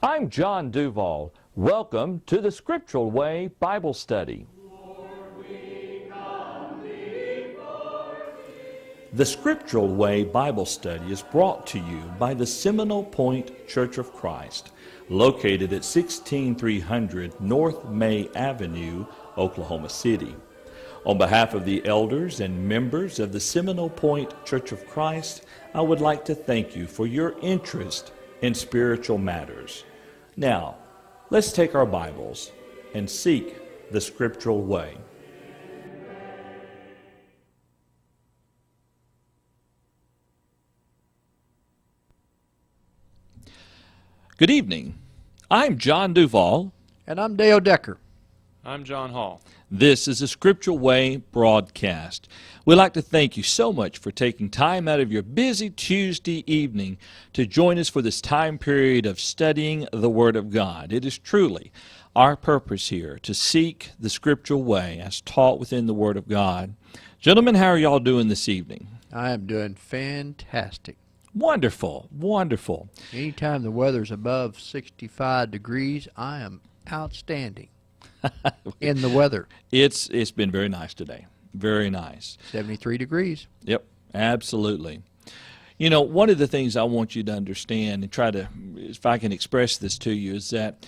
I'm John Duval. Welcome to the Scriptural Way Bible Study. The Scriptural Way Bible Study is brought to you by the Seminole Point Church of Christ, located at 16300 North May Avenue, Oklahoma City. On behalf of the elders and members of the Seminole Point Church of Christ, I would like to thank you for your interest in spiritual matters. Now, let's take our Bibles and seek the Scriptural way. Good evening. I'm John Duval. And I'm Dale Decker. I'm John Hall. This is the Scriptural Way broadcast. We'd like to thank you so much for taking time out of your busy Tuesday evening to join us for this time period of studying the Word of God. It is truly our purpose here to seek the Scriptural way as taught within the Word of God. Gentlemen, how are y'all doing this evening? I am doing fantastic. Wonderful, wonderful. Anytime the weather's above 65 degrees, I am outstanding in the weather. It's been very nice today. Very nice. 73 degrees. Yep, absolutely. You know, one of the things I want you to understand and try to, if I can express this to you, is that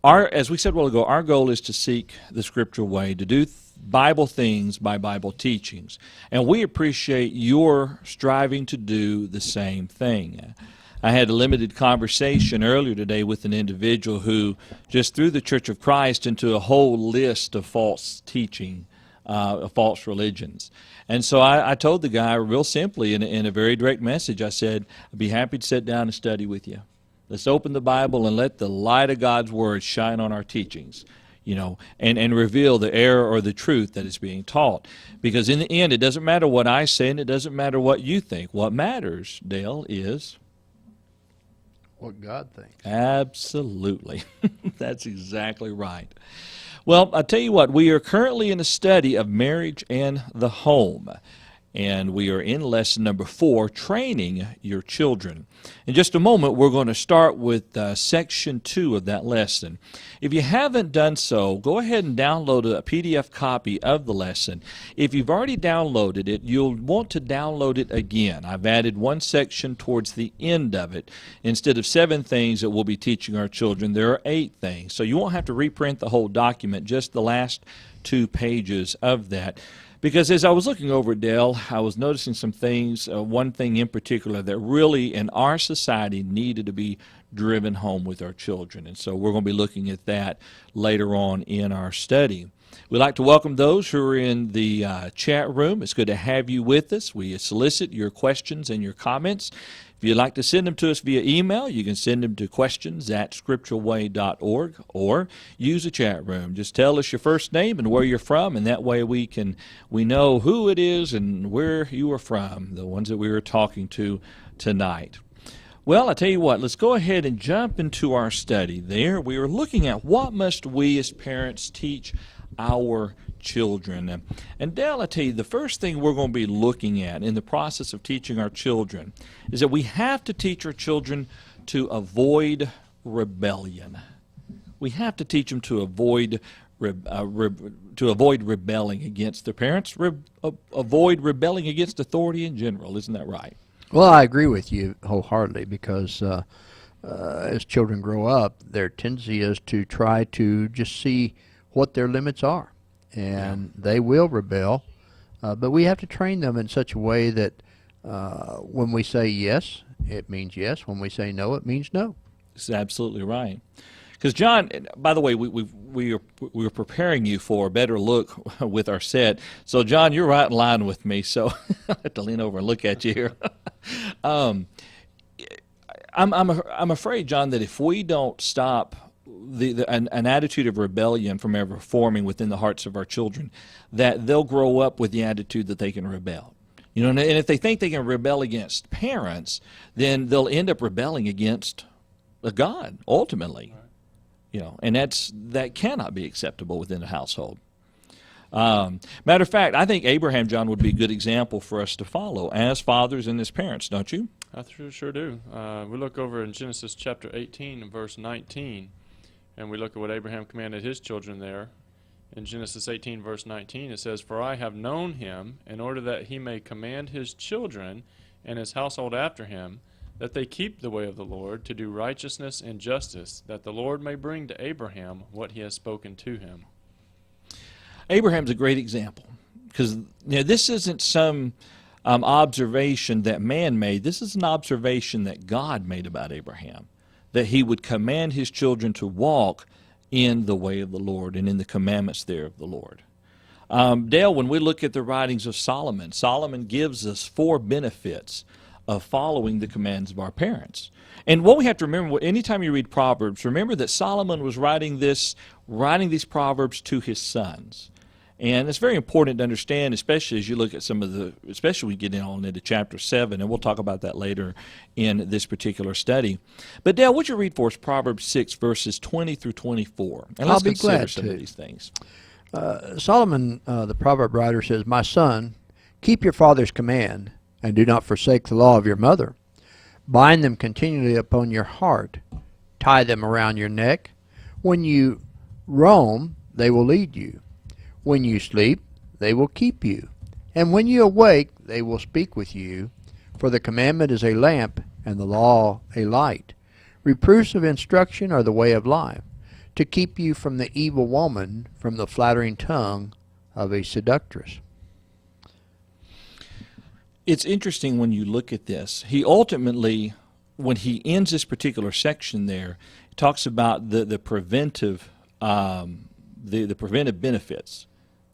as we said a while ago, our goal is to seek the Scriptural way, to do Bible things by Bible teachings. And we appreciate your striving to do the same thing. I had a limited conversation earlier today with an individual who just threw the Church of Christ into a whole list of false teaching, false religions. And so I told the guy real simply in a very direct message, I said, I'd be happy to sit down and study with you. Let's open the Bible and let the light of God's Word shine on our teachings, you know, and reveal the error or the truth that is being taught. Because in the end, it doesn't matter what I say and it doesn't matter what you think. What matters, Dale, is what God thinks. Absolutely. That's exactly right. Well, I'll tell you what, we are currently in a study of marriage and the home. And we are in lesson number 4, training your children. In just a moment, we're going to start with section 2 of that lesson. If you haven't done so, go ahead and download a PDF copy of the lesson. If you've already downloaded it, you'll want to download it again. I've added one section towards the end of it. Instead of 7 things that we'll be teaching our children, there are 8 things. So you won't have to reprint the whole document, just the last 2 pages of that. Because as I was looking over it, Dale, I was noticing some things, one thing in particular that really in our society needed to be driven home with our children. And so we're going to be looking at that later on in our study. We'd like to welcome those who are in the chat room. It's good to have you with us. We solicit your questions and your comments. If you'd like to send them to us via email, you can send them to questions@scripturalway.org or use a chat room. Just tell us your first name and where you're from, and that way we know who it is and where you are from, the ones that we were talking to tonight. Well, I tell you what, let's go ahead and jump into our study there. We are looking at what must we as parents teach our children. And Dale, I tell you, the first thing we're going to be looking at in the process of teaching our children is that we have to teach our children to avoid rebellion. We have to teach them to avoid rebelling against their parents, avoid rebelling against authority in general. Isn't that right? Well, I agree with you wholeheartedly because as children grow up, their tendency is to try to just see what their limits are. And they will rebel, but we have to train them in such a way that when we say yes, it means yes. When we say no, it means no. That's absolutely right. Because John, by the way, we were preparing you for a better look with our set. So John, you're right in line with me. So I have to lean over and look at you here. I'm afraid, John, that if we don't stop an attitude of rebellion from ever forming within the hearts of our children, that they'll grow up with the attitude that they can rebel. You know, and if they think they can rebel against parents, then they'll end up rebelling against God ultimately. You know, and that cannot be acceptable within a household. Matter of fact, I think Abraham, John, would be a good example for us to follow as fathers and as parents, don't you? I sure do. We look over in Genesis chapter 18 and verse 19, and we look at what Abraham commanded his children there. In Genesis 18 verse 19 it says, "For I have known him, in order that he may command his children and his household after him, that they keep the way of the Lord, to do righteousness and justice, that the Lord may bring to Abraham what he has spoken to him." Abraham's a great example, because this isn't some observation that man made. This is an observation that God made about Abraham, that he would command his children to walk in the way of the Lord and in the commandments there of the Lord. Dale, when we look at the writings of Solomon, Solomon gives us 4 benefits of following the commands of our parents. And what we have to remember, anytime you read Proverbs, remember that Solomon was writing these Proverbs to his sons. And it's very important to understand, especially as you look at especially when we get on into chapter 7, and we'll talk about that later in this particular study. But Dale, would you read for us Proverbs 6, verses 20 through 24? And let's consider some of these things. Solomon, the proverb writer, says, "My son, keep your father's command, and do not forsake the law of your mother. Bind them continually upon your heart. Tie them around your neck. When you roam, they will lead you. When you sleep, they will keep you. And when you awake, they will speak with you. For the commandment is a lamp, and the law a light. Reproofs of instruction are the way of life, to keep you from the evil woman, from the flattering tongue of a seductress." It's interesting when you look at this. He ultimately, when he ends this particular section there, he talks about the preventive the preventive benefits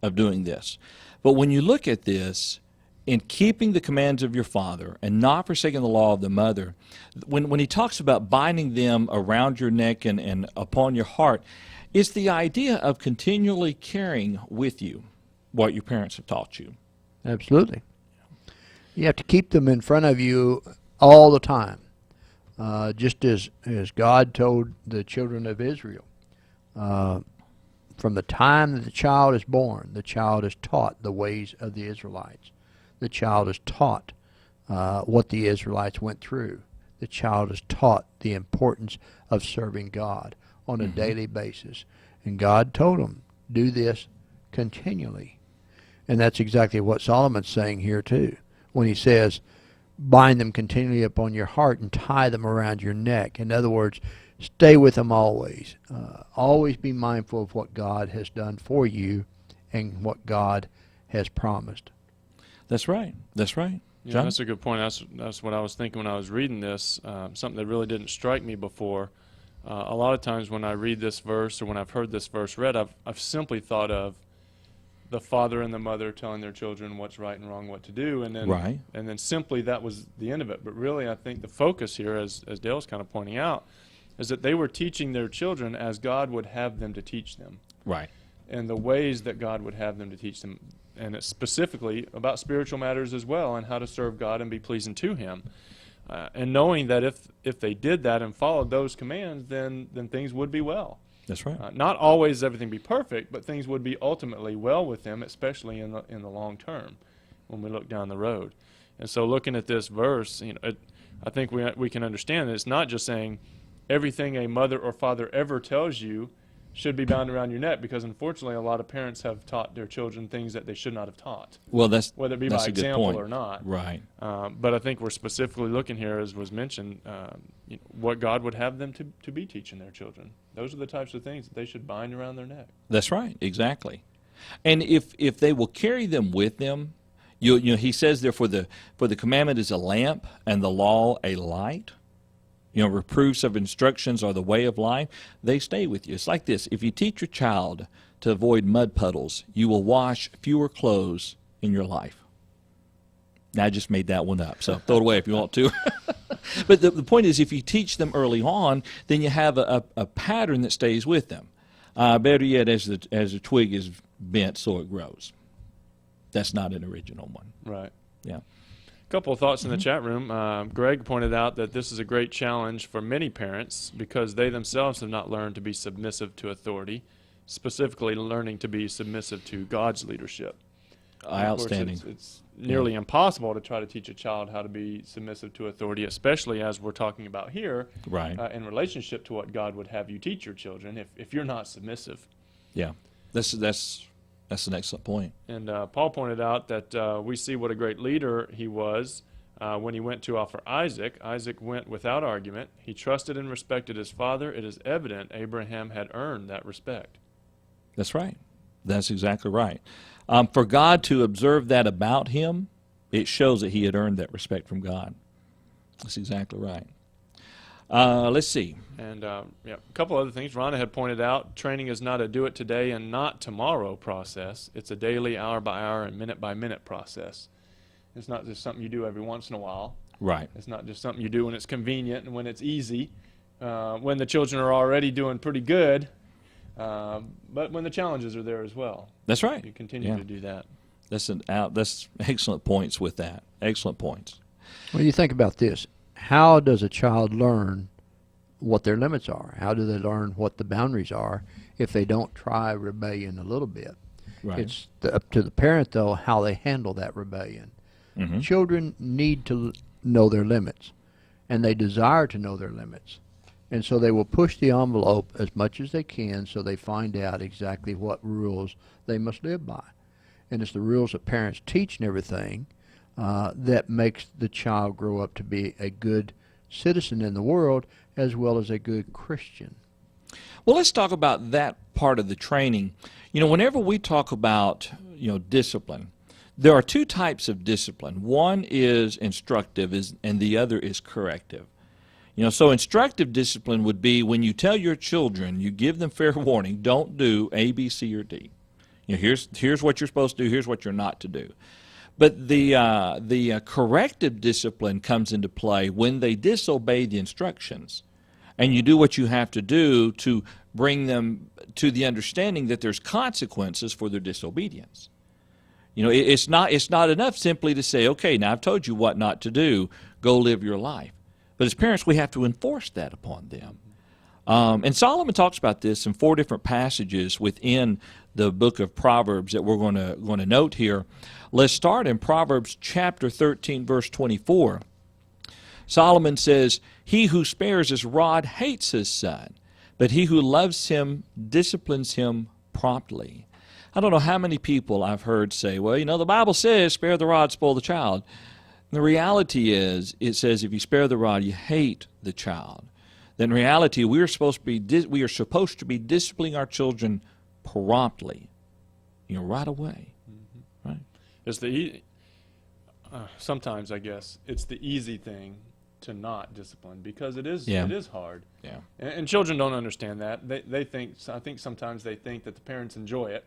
of doing this. But when you look at this, in keeping the commands of your father and not forsaking the law of the mother, when he talks about binding them around your neck and upon your heart, it's the idea of continually carrying with you what your parents have taught you. Absolutely. You have to keep them in front of you all the time, just as God told the children of Israel. From the time that the child is born, the child is taught the ways of the Israelites. The child is taught what the Israelites went through. The child is taught the importance of serving God on a daily basis. And God told them, do this continually. And that's exactly what Solomon's saying here too, when he says, bind them continually upon your heart and tie them around your neck. In other words, stay with them always. Always be mindful of what God has done for you and what God has promised. That's right. That's right. Yeah, John? that's a good point. That's what I was thinking when I was reading this. Something that really didn't strike me before. A lot of times when I read this verse or when I've heard this verse read, I've simply thought of the father and the mother telling their children what's right and wrong, what to do, and then simply that was the end of it. But really, I think the focus here, as Dale's kind of pointing out, is that they were teaching their children as God would have them to teach them. Right. And the ways that God would have them to teach them. And it's specifically about spiritual matters as well and how to serve God and be pleasing to Him. And knowing that if they did that and followed those commands, then things would be well. That's right. Not always everything be perfect, but things would be ultimately well with them, especially in the long term when we look down the road. And so looking at this verse, I think we can understand that it's not just saying everything a mother or father ever tells you should be bound around your neck, because unfortunately a lot of parents have taught their children things that they should not have taught. Well, whether it be by example or not. Right. But I think we're specifically looking here, as was mentioned, what God would have them to be teaching their children. Those are the types of things that they should bind around their neck. That's right. Exactly. And if they will carry them with them, he says there, for the commandment is a lamp and the law a light. Reproofs of instructions are the way of life. They stay with you. It's like this. If you teach your child to avoid mud puddles, you will wash fewer clothes in your life. Now, I just made that one up, so throw it away if you want to. But the point is, if you teach them early on, then you have a pattern that stays with them. Better yet, as the twig is bent, so it grows. That's not an original one. Right. Yeah. A couple of thoughts in the chat room. Greg pointed out that this is a great challenge for many parents because they themselves have not learned to be submissive to authority, specifically learning to be submissive to God's leadership. And of course, Outstanding. it's nearly impossible to try to teach a child how to be submissive to authority, especially as we're talking about here, Right. in relationship to what God would have you teach your children if you're not submissive. Yeah. That's an excellent point. And Paul pointed out that we see what a great leader he was when he went to offer Isaac. Isaac went without argument. He trusted and respected his father. It is evident Abraham had earned that respect. That's right. That's exactly right. For God to observe that about him, it shows that he had earned that respect from God. That's exactly right. Let's see. And a couple other things. Rhonda had pointed out, training is not a do it today and not tomorrow process. It's a daily, hour by hour, and minute by minute process. It's not just something you do every once in a while. Right. It's not just something you do when it's convenient and when it's easy, when the children are already doing pretty good, but when the challenges are there as well. That's right. You continue to do that. That's excellent points with that. Excellent points. Well, you think about this. How does a child learn what their limits are? How do they learn what the boundaries are if they don't try rebellion a little bit? Right. It's up to the parent, though, how they handle that rebellion. Mm-hmm. Children need to know their limits, and they desire to know their limits. And so they will push the envelope as much as they can so they find out exactly what rules they must live by. And it's the rules that parents teach and everything that makes the child grow up to be a good citizen in the world as well as a good Christian. Well, let's talk about that part of the training. Whenever we talk about, discipline, there are two types of discipline. One is instructive and the other is corrective. So instructive discipline would be when you tell your children, you give them fair warning, don't do A, B, C, or D. Here's what you're supposed to do, here's what you're not to do. But the corrective discipline comes into play when they disobey the instructions, and you do what you have to do to bring them to the understanding that there's consequences for their disobedience. It's not enough simply to say, okay, now I've told you what not to do, go live your life. But as parents, we have to enforce that upon them. And Solomon talks about this in 4 different passages within the book of Proverbs that we're going to note here. Let's start in Proverbs chapter 13, verse 24. Solomon says, "He who spares his rod hates his son, but he who loves him disciplines him promptly." I don't know how many people I've heard say, well, the Bible says, spare the rod, spoil the child. And the reality is, it says if you spare the rod, you hate the child. Then in reality, we are supposed to be disciplining our children promptly, right away. Mm-hmm. Right? It's sometimes I guess it's the easy thing to not discipline because it is hard. Yeah. And children don't understand that. I think sometimes they think that the parents enjoy it.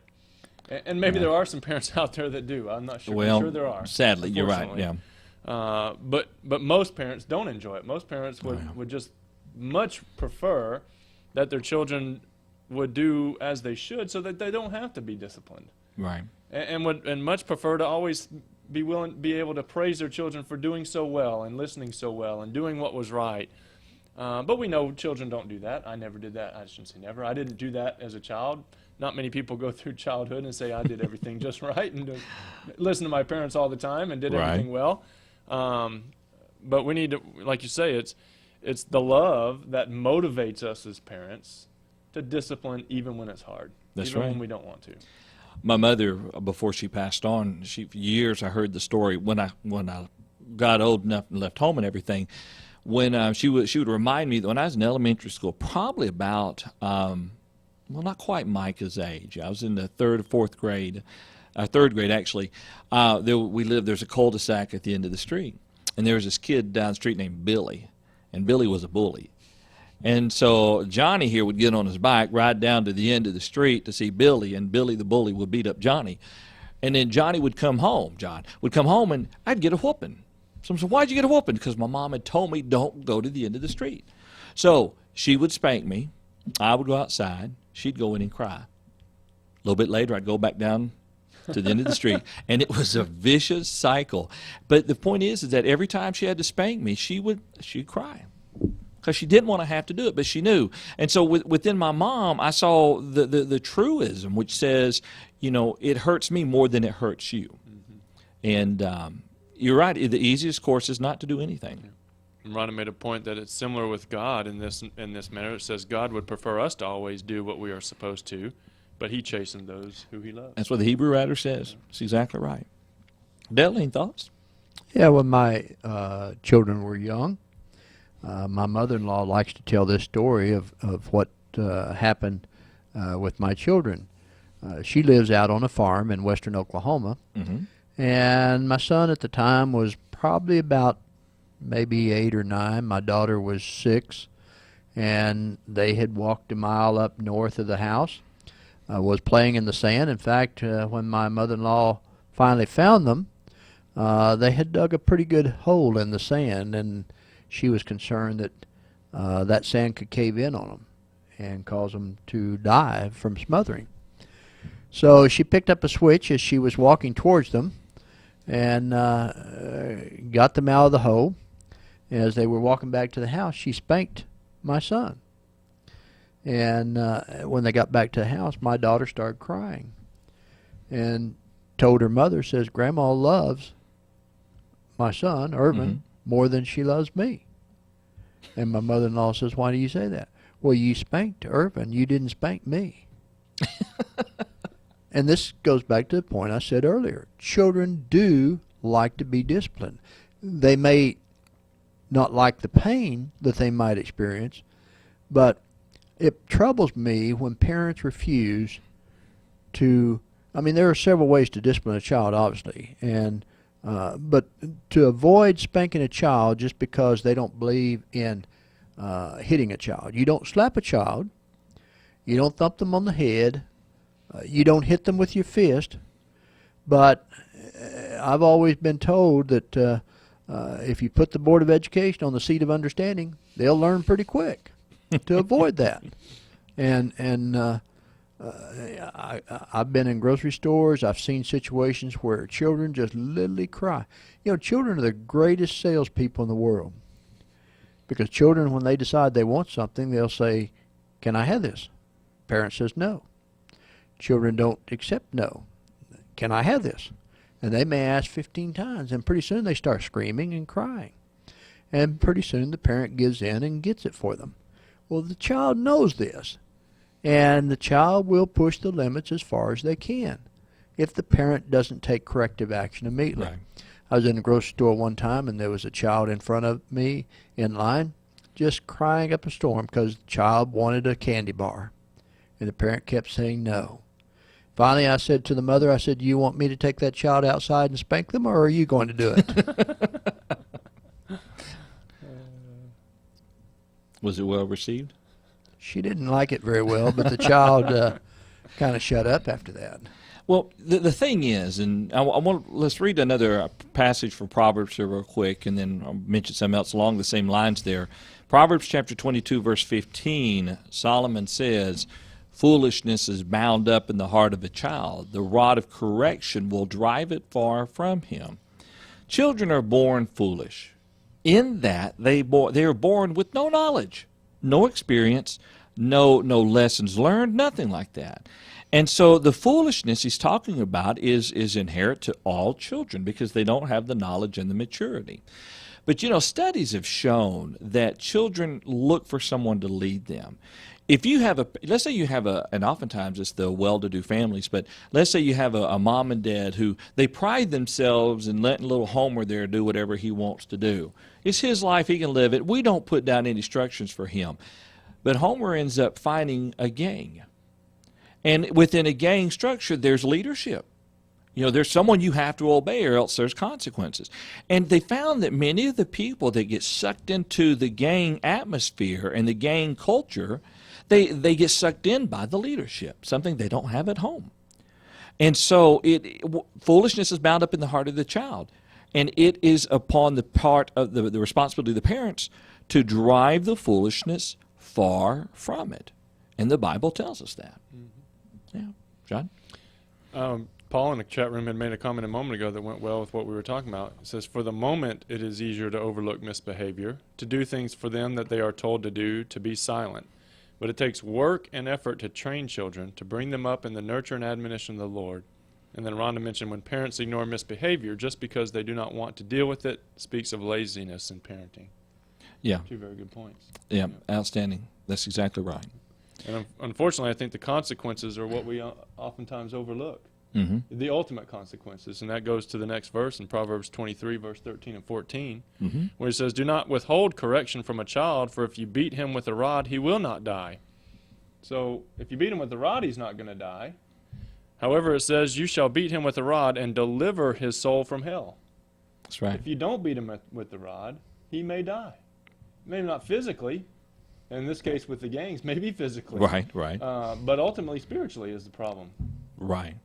And maybe there are some parents out there that do. I'm not sure. Well, I'm sure there are. Sadly, you're right. Yeah. But most parents don't enjoy it. Most parents would just much prefer that their children would do as they should so that they don't have to be disciplined. Right. And much prefer to always be able to praise their children for doing so well and listening so well and doing what was right. But we know children don't do that. I never did that. I shouldn't say never. I didn't do that as a child. Not many people go through childhood and say I did everything just right and listen to my parents all the time and did everything well. But we need to, like you say, it's the love that motivates us as parents to discipline even when it's hard. That's even right. when we don't want to. My mother, before she passed on, for years I heard the story when I got old enough and left home and everything. When she would remind me that when I was in elementary school, probably about not quite Micah's age. I was in the third grade actually. There's a cul-de-sac at the end of the street, and there was this kid down the street named Billy, and Billy was a bully. And so Johnny here would get on his bike, ride down to the end of the street to see Billy, and Billy the bully would beat up Johnny. And then John would come home, and I'd get a whooping. So I said, why'd you get a whooping? Because my mom had told me don't go to the end of the street. So she would spank me. I would go outside. She'd go in and cry. A little bit later, I'd go back down to the end of the street. And it was a vicious cycle. But the point is that every time she had to spank me, she'd cry. Because she didn't want to have to do it, but she knew. And so within my mom, I saw the truism, which says, it hurts me more than it hurts you. Mm-hmm. And you're right. The easiest course is not to do anything. And Rhonda made a point that it's similar with God in this manner. It says God would prefer us to always do what we are supposed to, but he chastened those who he loves. That's what the Hebrew writer says. It's exactly right. Dale, any thoughts? Yeah, when my children were young, my mother-in-law likes to tell this story of what happened with my children. She lives out on a farm in western Oklahoma, and my son at the time was probably about maybe 8 or 9. My daughter was 6, and they had walked a mile up north of the house, was playing in the sand. In fact, when my mother-in-law finally found them, they had dug a pretty good hole in the sand, and she was concerned that that sand could cave in on them and cause them to die from smothering. So she picked up a switch as she was walking towards them and got them out of the hole. As they were walking back to the house, she spanked my son. And when they got back to the house, my daughter started crying and told her mother, says, Grandma loves my son, Irvin, more than she loves me. And my mother-in-law says, why do you say that? Well, you spanked Irvin. You didn't spank me. And this goes back to the point I said earlier. Children do like to be disciplined. They may not like the pain that they might experience, but it troubles me when parents refuse to, I mean, there are several ways to discipline a child, obviously, and but to avoid spanking a child just because they don't believe in hitting a child. You don't slap a child. You don't thump them on the head. You don't hit them with your fist. But I've always been told that if you put the Board of Education on the seat of understanding, they'll learn pretty quick to avoid that. And I've been in grocery stores. I've seen situations where children just literally cry. You know, children are the greatest salespeople in the world. Because children, when they decide they want something, they'll say, can I have this? Parent says no. Children don't accept no. Can I have this? And they may ask 15 times, and pretty soon they start screaming and crying. And pretty soon the parent gives in and gets it for them. Well, the child knows this, and the child will push the limits as far as they can if the parent doesn't take corrective action immediately. Right. I was in the grocery store one time, and there was a child in front of me in line just crying up a storm because the child wanted a candy bar, and the parent kept saying no. Finally, I said to the mother, I said, do you want me to take that child outside and spank them, or are you going to do it? Was it well received? She didn't like it very well, but the child kind of shut up after that. Well, the thing is, and let's read another passage from Proverbs here real quick, and then I'll mention something else along the same lines there. Proverbs chapter 22, verse 15, Solomon says, foolishness is bound up in the heart of a child. The rod of correction will drive it far from him. Children are born foolish, in that they are born with no knowledge, no experience, no lessons learned, nothing like that. And so the foolishness he's talking about is inherent to all children because they don't have the knowledge and the maturity. But, you know, studies have shown that children look for someone to lead them. If you have let's say you have and oftentimes it's the well-to-do families, but let's say you have a mom and dad who they pride themselves in letting little Homer there do whatever he wants to do. It's his life, he can live it. We don't put down any instructions for him. But Homer ends up finding a gang. And within a gang structure, there's leadership. You know, there's someone you have to obey or else there's consequences. And they found that many of the people that get sucked into the gang atmosphere and the gang culture, they get sucked in by the leadership, something they don't have at home. And so foolishness is bound up in the heart of the child. And it is upon the part of the responsibility of the parents to drive the foolishness far from it. And the Bible tells us that. Yeah. John? Paul in the chat room had made a comment a moment ago that went well with what we were talking about. It says, for the moment it is easier to overlook misbehavior, to do things for them that they are told to do, to be silent. But it takes work and effort to train children, to bring them up in the nurture and admonition of the Lord. And then Rhonda mentioned when parents ignore misbehavior just because they do not want to deal with it speaks of laziness in parenting. Yeah. Two very good points. Yeah, outstanding. That's exactly right. And unfortunately, I think the consequences are what we oftentimes overlook. Mm-hmm. The ultimate consequences. And that goes to the next verse in Proverbs 23, verse 13 and 14, Mm-hmm. where it says, "Do not withhold correction from a child, for if you beat him with a rod, he will not die." So if you beat him with a rod, he's not going to die. However, it says, "You shall beat him with a rod and deliver his soul from hell." That's right. If you don't beat him with the rod, he may die. Maybe not physically. In this case with the gangs, maybe physically. Right, right. But ultimately, spiritually is the problem. Right.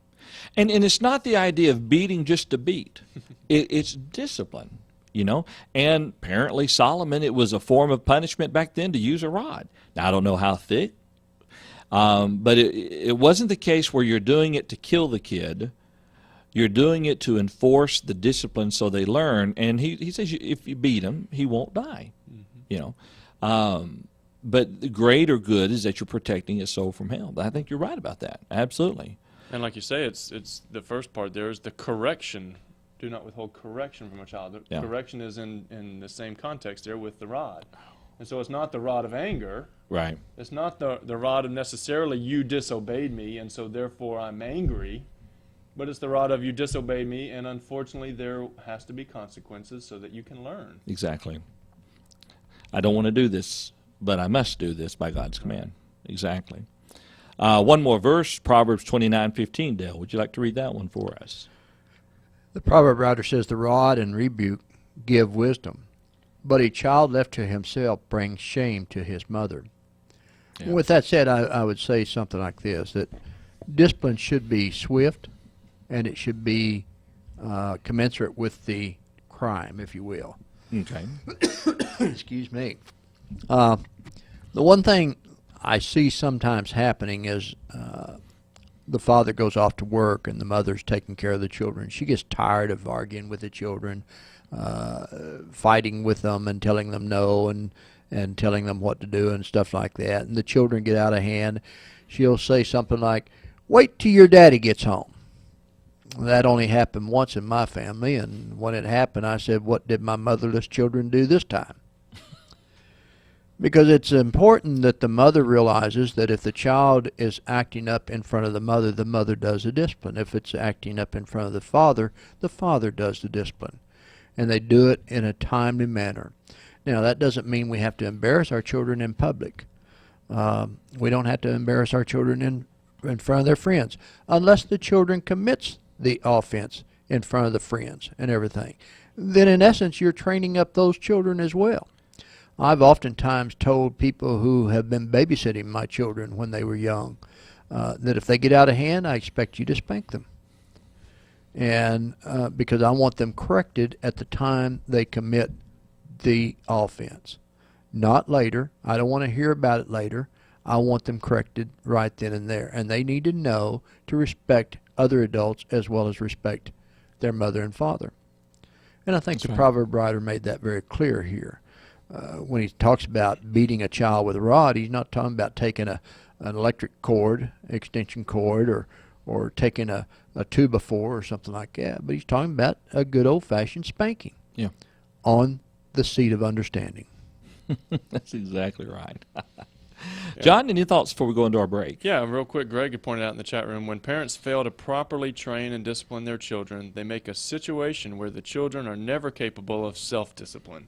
And it's not the idea of beating just to beat. It's discipline, you know. And apparently Solomon, it was a form of punishment back then to use a rod. Now, I don't know how thick, but it wasn't the case where you're doing it to kill the kid. You're doing it to enforce the discipline so they learn. And he says if you beat him, he won't die, you know. But the greater good is that you're protecting his soul from hell. I think you're right about that. Absolutely. And like you say, it's the first part there is the correction. Do not withhold correction from a child. The Yeah. correction is in the same context there with the rod. And so it's not the rod of anger. Right. It's not the rod of necessarily you disobeyed me and so therefore I'm angry. But it's the rod of you disobeyed me and unfortunately there has to be consequences so that you can learn. Exactly. I don't want to do this, but I must do this by God's command. Exactly. One more verse, Proverbs 29:15. Dale, would you like to read that one for us? The proverb writer says, "The rod and rebuke give wisdom, but a child left to himself brings shame to his mother." Yeah. With that said, I would say something like this, that discipline should be swift, and it should be commensurate with the crime, if you will. Okay. Excuse me. The one thing I see sometimes happening is the father goes off to work and the mother's taking care of the children. She gets tired of arguing with the children, fighting with them and telling them no and telling them what to do and stuff like that. And the children get out of hand. She'll say something like, "Wait till your daddy gets home." That only happened once in my family, and when it happened, I said, "What did my motherless children do this time?" Because it's important that the mother realizes that if the child is acting up in front of the mother does the discipline. If it's acting up in front of the father does the discipline. And they do it in a timely manner. Now, that doesn't mean we have to embarrass our children in public. We don't have to embarrass our children in front of their friends, unless the children commits the offense in front of the friends and everything. Then, in essence, you're training up those children as well. I've oftentimes told people who have been babysitting my children when they were young that if they get out of hand, I expect you to spank them. And because I want them corrected at the time they commit the offense, not later. I don't want to hear about it later. I want them corrected right then and there. And they need to know to respect other adults as well as respect their mother and father. And I think That's the right. proverb writer made that very clear here. When he talks about beating a child with a rod, he's not talking about taking an electric cord, extension cord, or taking a 2x4 or something like that. But he's talking about a good old-fashioned spanking. Yeah. On the seat of understanding. That's exactly right. John, any thoughts before we go into our break? Yeah, real quick, Greg had pointed out in the chat room, when parents fail to properly train and discipline their children, they make a situation where the children are never capable of self-discipline.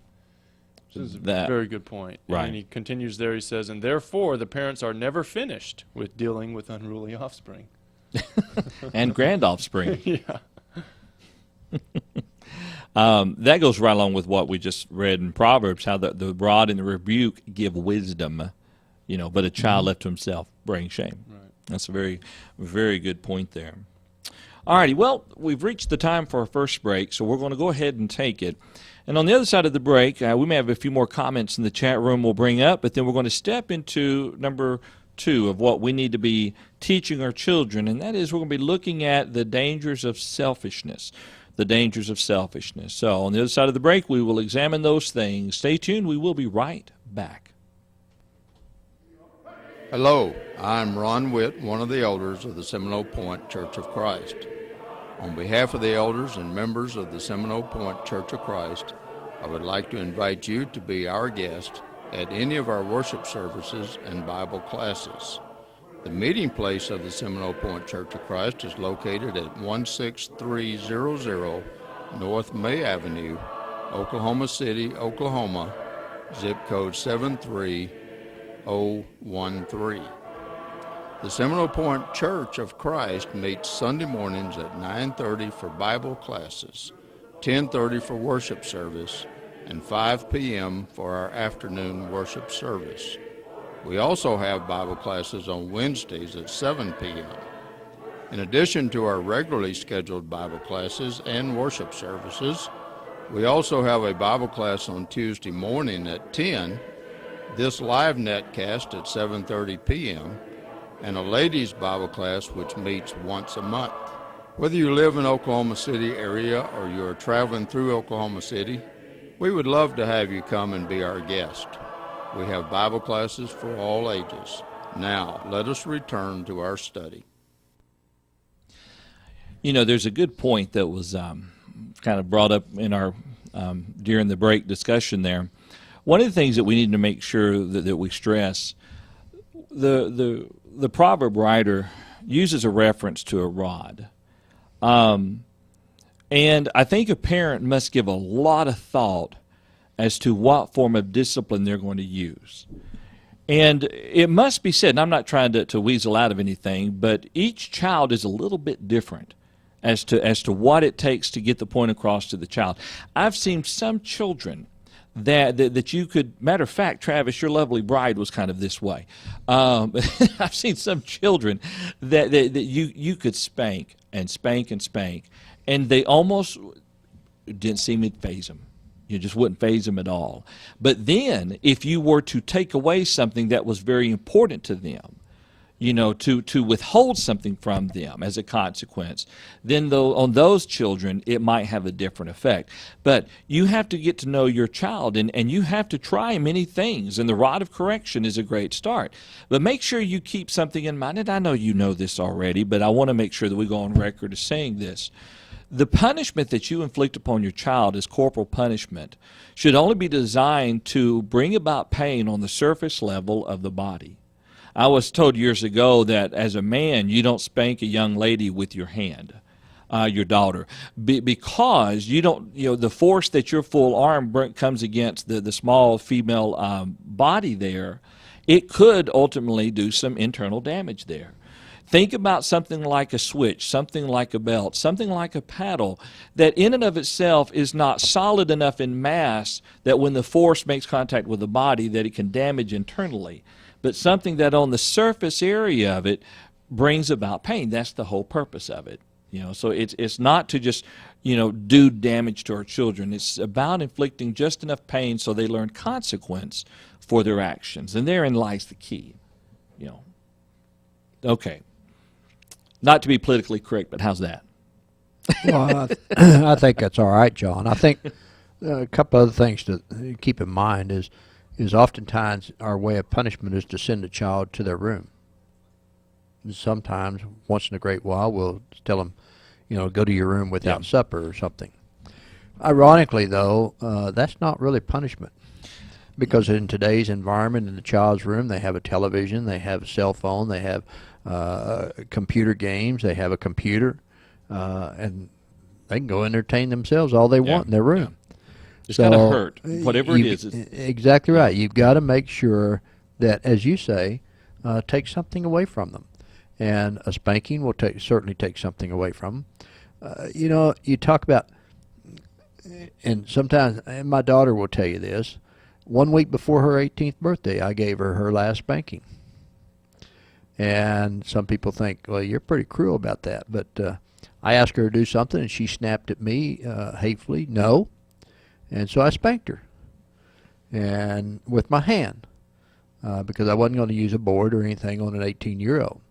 This is a very good point. Right. And he continues there, he says, and therefore the parents are never finished with dealing with unruly offspring. And grand offspring. Yeah. That goes right along with what we just read in Proverbs, how the rod and the rebuke give wisdom, but a child left to himself brings shame. Right. That's a very, very good point there. All righty, well, we've reached the time for our first break, so we're going to go ahead and take it. And on the other side of the break, we may have a few more comments in the chat room we'll bring up, but then we're going to step into number 2 of what we need to be teaching our children, and that is we're going to be looking at the dangers of selfishness. The dangers of selfishness. So on the other side of the break, we will examine those things. Stay tuned. We will be right back. Hello, I'm Ron Witt, one of the elders of the Seminole Point Church of Christ. On behalf of the elders and members of the Seminole Point Church of Christ, I would like to invite you to be our guest at any of our worship services and Bible classes. The meeting place of the Seminole Point Church of Christ is located at 16300 North May Avenue, Oklahoma City, Oklahoma, zip code 73013. The Seminole Point Church of Christ meets Sunday mornings at 9:30 for Bible classes, 10:30 for worship service, and 5 p.m. for our afternoon worship service. We also have Bible classes on Wednesdays at 7 p.m. In addition to our regularly scheduled Bible classes and worship services, we also have a Bible class on Tuesday morning at 10, this live netcast at 7:30 p.m., and a ladies' Bible class which meets once a month. Whether you live in Oklahoma City area or you are traveling through Oklahoma City, we would love to have you come and be our guest. We have Bible classes for all ages. Now, let us return to our study. You know, there's a good point that was kind of brought up in our during the break discussion there. One of the things that we need to make sure that we stress, the proverb writer uses a reference to a rod. And I think a parent must give a lot of thought as to what form of discipline they're going to use. And it must be said, and I'm not trying to weasel out of anything, but each child is a little bit different as to what it takes to get the point across to the child. I've seen some children that you could, matter of fact, Travis, your lovely bride was kind of this way. I've seen some children that you could spank and spank and spank, and they almost didn't seem to faze them. You just wouldn't faze them at all. But then, if you were to take away something that was very important to them, you know, to withhold something from them as a consequence, then on those children, it might have a different effect. But you have to get to know your child, and you have to try many things, and the rod of correction is a great start. But make sure you keep something in mind, and I know you know this already, but I want to make sure that we go on record as saying this. The punishment that you inflict upon your child as corporal punishment should only be designed to bring about pain on the surface level of the body. I was told years ago that as a man, you don't spank a young lady with your hand, your daughter, because you don't, the force that your full arm comes against the small female body there, it could ultimately do some internal damage there. Think about something like a switch, something like a belt, something like a paddle that in and of itself is not solid enough in mass that when the force makes contact with the body that it can damage internally, but something that on the surface area of it brings about pain. That's the whole purpose of it. So it's not to just, do damage to our children. It's about inflicting just enough pain so they learn consequence for their actions. And therein lies the key. Okay. Not to be politically correct, but how's that? Well, I think that's all right, John. I think a couple other things to keep in mind is oftentimes our way of punishment is to send a child to their room. And sometimes, once in a great while, we'll tell them, go to your room without supper or something. Ironically, though, that's not really punishment. Because in today's environment, in the child's room, they have a television, they have a cell phone, they have computer games, they have a computer, and they can go entertain themselves all they want in their room. It's got to hurt, whatever it is. Exactly right. You've got to make sure that, as you say, take something away from them. And a spanking will certainly take something away from them. You talk about, and sometimes, and my daughter will tell you this, 1 week before her 18th birthday, I gave her her last spanking. And some people think, well, you're pretty cruel about that. But I asked her to do something, and she snapped at me hatefully, no. And so I spanked her, and with my hand, because I wasn't going to use a board or anything on an 18-year-old.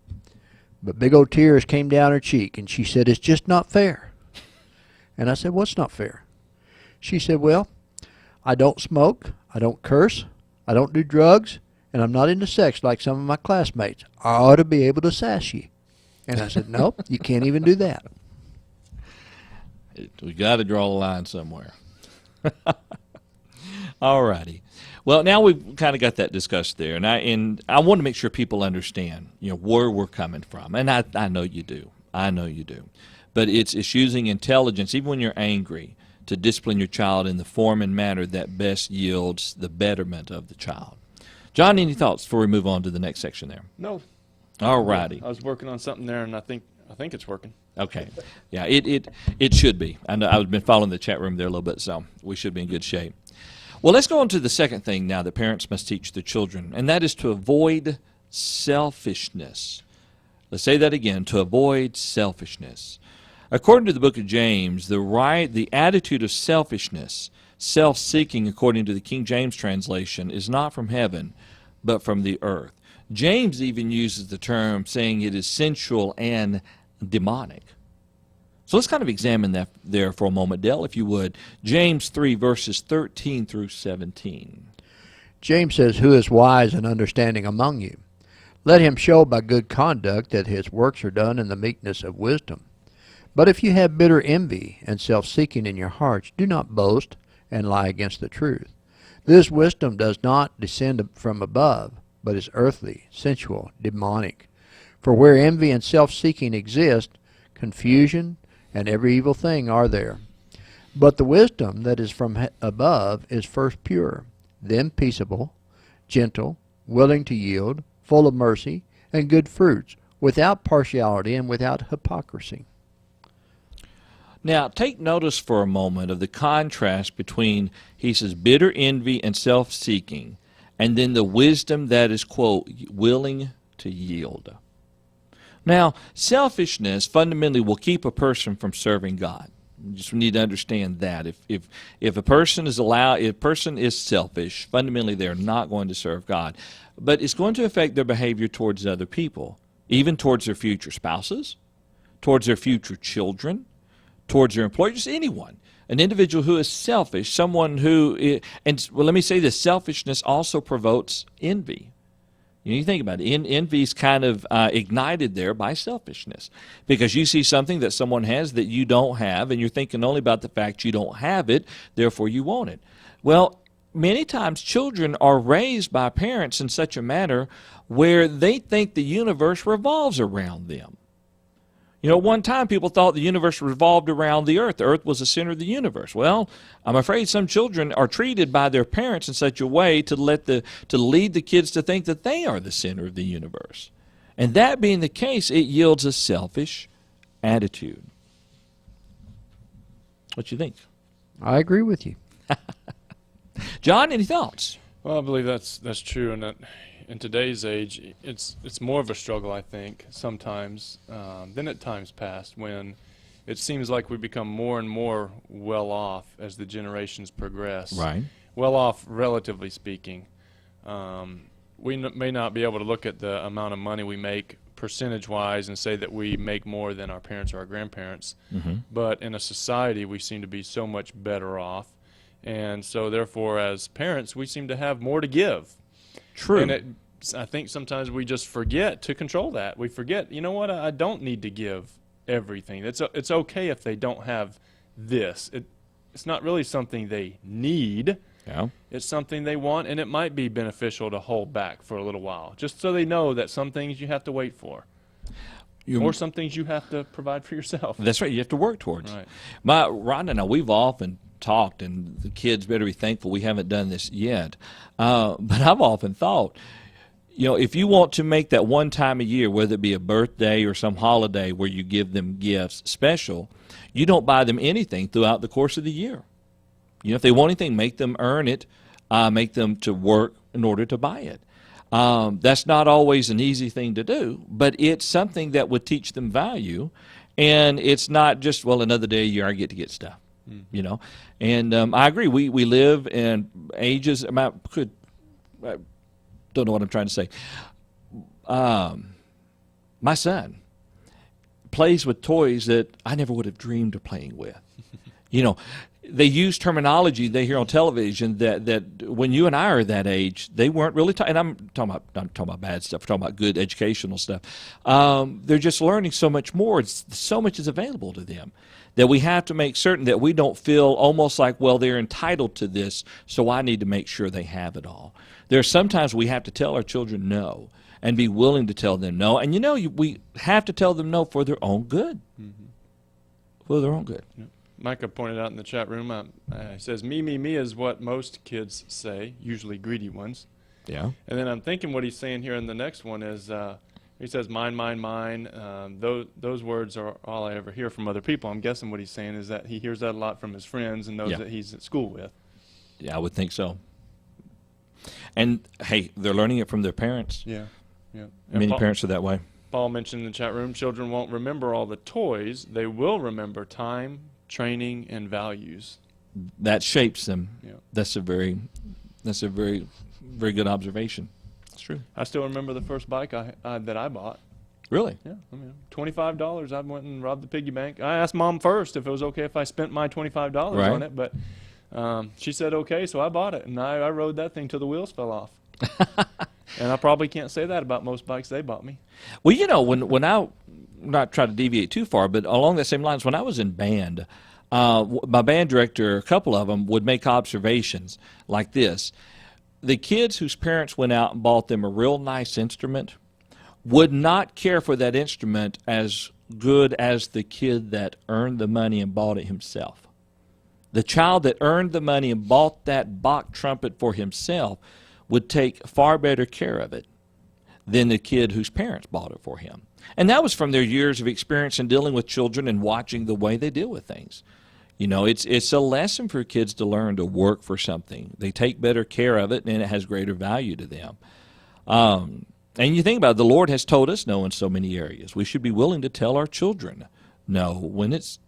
But big old tears came down her cheek, and she said, it's just not fair. And I said, what's not fair? She said, well, I don't smoke, I don't curse, I don't do drugs, and I'm not into sex like some of my classmates. I ought to be able to sass you. And I said, no, you can't even do that. We got to draw the line somewhere. All righty. Well, now we've kind of got that discussed there, and I want to make sure people understand, where we're coming from, and I know you do. I know you do. But it's using intelligence, even when you're angry, to discipline your child in the form and manner that best yields the betterment of the child. John, any thoughts before we move on to the next section there? No. All righty. I was working on something there, and I think it's working. Okay. Yeah, it should be. I know I've been following the chat room there a little bit, so we should be in good shape. Well, let's go on to the second thing now that parents must teach their children, and that is to avoid selfishness. Let's say that again, to avoid selfishness. According to the book of James, the attitude of selfishness, self-seeking, according to the King James translation, is not from heaven, but from the earth. James even uses the term saying it is sensual and demonic. So let's kind of examine that there for a moment, Dell, if you would. James 3, verses 13 through 17. James says, "Who is wise and understanding among you? Let him show by good conduct that his works are done in the meekness of wisdom. But if you have bitter envy and self-seeking in your hearts, do not boast and lie against the truth. This wisdom does not descend from above, but is earthly, sensual, demonic. For where envy and self-seeking exist, confusion and every evil thing are there. But the wisdom that is from above is first pure, then peaceable, gentle, willing to yield, full of mercy and good fruits, without partiality and without hypocrisy." Now, take notice for a moment of the contrast between, he says, bitter envy and self-seeking, and then the wisdom that is, quote, willing to yield. Now, selfishness fundamentally will keep a person from serving God. You just need to understand that. If a person is selfish, fundamentally they're not going to serve God. But it's going to affect their behavior towards other people, even towards their future spouses, towards their future children, towards their employer, just anyone. An individual who is selfish, someone who, let me say this, selfishness also provokes envy. You think about it. Envy is kind of ignited there by selfishness, because you see something that someone has that you don't have, and you're thinking only about the fact you don't have it, therefore you want it. Well, many times children are raised by parents in such a manner where they think the universe revolves around them. One time people thought the universe revolved around the earth. The earth was the center of the universe. Well, I'm afraid some children are treated by their parents in such a way to lead the kids to think that they are the center of the universe. And that being the case, it yields a selfish attitude. What you think? I agree with you. John, any thoughts? Well, I believe that's true, and that in today's age, it's more of a struggle, I think, sometimes than at times past, when it seems like we become more and more well off as the generations progress. Right. Well off, relatively speaking. We may not be able to look at the amount of money we make percentage-wise and say that we make more than our parents or our grandparents, but in a society we seem to be so much better off, and so therefore as parents we seem to have more to give. True. And I think sometimes we just forget to control that. We forget, you know what, I don't need to give everything. It's okay if they don't have this. It's not really something they need. Yeah. It's something they want, and it might be beneficial to hold back for a little while, just so they know that some things you have to wait for. Or some things you have to provide for yourself. That's right. You have to work towards. Right. Rhonda and I, we've often talked, and the kids better be thankful we haven't done this yet. But I've often thought, if you want to make that one time a year, whether it be a birthday or some holiday where you give them gifts special, you don't buy them anything throughout the course of the year. If they want anything, make them earn it, make them to work in order to buy it. That's not always an easy thing to do, but it's something that would teach them value, and it's not just, another day a year I get to get stuff. And I agree. We live in ages. I don't know what I'm trying to say. My son plays with toys that I never would have dreamed of playing with. they use terminology they hear on television that when you and I are that age, they weren't really and I'm talking about bad stuff. I'm talking about good educational stuff. They're just learning so much more. So much is available to them that we have to make certain that we don't feel almost like, well, they're entitled to this, so I need to make sure they have it all. There are sometimes we have to tell our children no and be willing to tell them no. And we have to tell them no for their own good. Mm-hmm. For their own good. Yep. Micah pointed out in the chat room, he says, me is what most kids say, usually greedy ones. Yeah. And then I'm thinking what he's saying here in the next one is, he says, mine. Those words are all I ever hear from other people. I'm guessing what he's saying is that he hears that a lot from his friends and those that he's at school with. Yeah, I would think so. And, hey, they're learning it from their parents. Yeah. Many parents are that way. Paul mentioned in the chat room, children won't remember all the toys. They will remember time, training, and values. That shapes them. Yeah. That's a very very good observation. It's true. I still remember the first bike that I bought. Really? Yeah. $25. I went and robbed the piggy bank. I asked Mom first if it was okay if I spent my $25 on it, but she said okay, so I bought it, and I rode that thing till the wheels fell off. And I probably can't say that about most bikes they bought me. Well, when I not try to deviate too far, but along that same lines, when I was in band, my band director, a couple of them, would make observations like this. The kids whose parents went out and bought them a real nice instrument would not care for that instrument as good as the kid that earned the money and bought it himself. The child that earned the money and bought that Bach trumpet for himself would take far better care of it than the kid whose parents bought it for him. And that was from their years of experience in dealing with children and watching the way they deal with things. It's a lesson for kids to learn to work for something. They take better care of it, and it has greater value to them. And you think about it, the Lord has told us no in so many areas. We should be willing to tell our children no when it's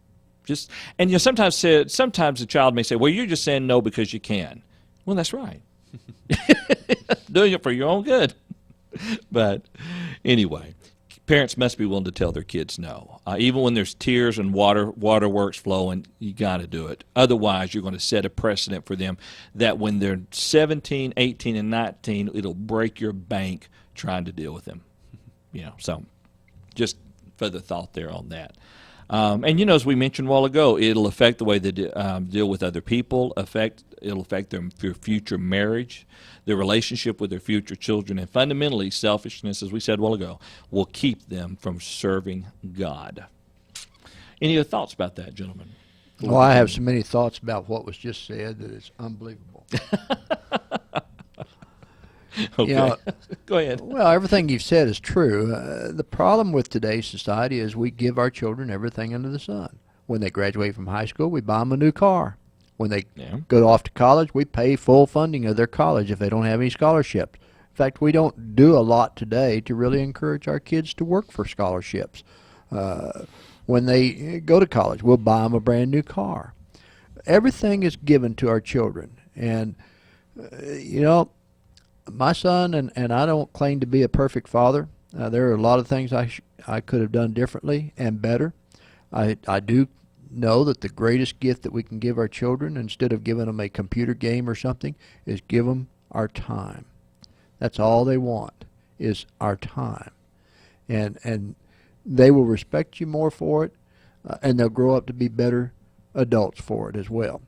just. And sometimes the child may say, "Well, you're just saying no because you can." Well, that's right. Doing it for your own good. But anyway, parents must be willing to tell their kids no. Even when there's tears and waterworks flowing, you got to do it. Otherwise, you're going to set a precedent for them that when they're 17, 18, and 19, it'll break your bank trying to deal with them. So just further thought there on that. And as we mentioned a while ago, it'll affect the way they deal with other people. It'll affect their future marriage, their relationship with their future children, and fundamentally, selfishness, as we said a while ago, will keep them from serving God. Any other thoughts about that, gentlemen? Well, I have so many thoughts about what was just said that it's unbelievable. Okay. Go ahead. Well, everything you've said is true. The problem with today's society is we give our children everything under the sun. When they graduate from high school, we buy them a new car. When they go off to college, we pay full funding of their college if they don't have any scholarships. In fact, we don't do a lot today to really encourage our kids to work for scholarships. When they go to college, we'll buy them a brand new car. Everything is given to our children. And, my son, and I don't claim to be a perfect father. There are a lot of things I could have done differently and better. I do know that the greatest gift that we can give our children, instead of giving them a computer game or something, is give them our time. That's all they want, is our time. And they will respect you more for it, and they'll grow up to be better adults for it as well.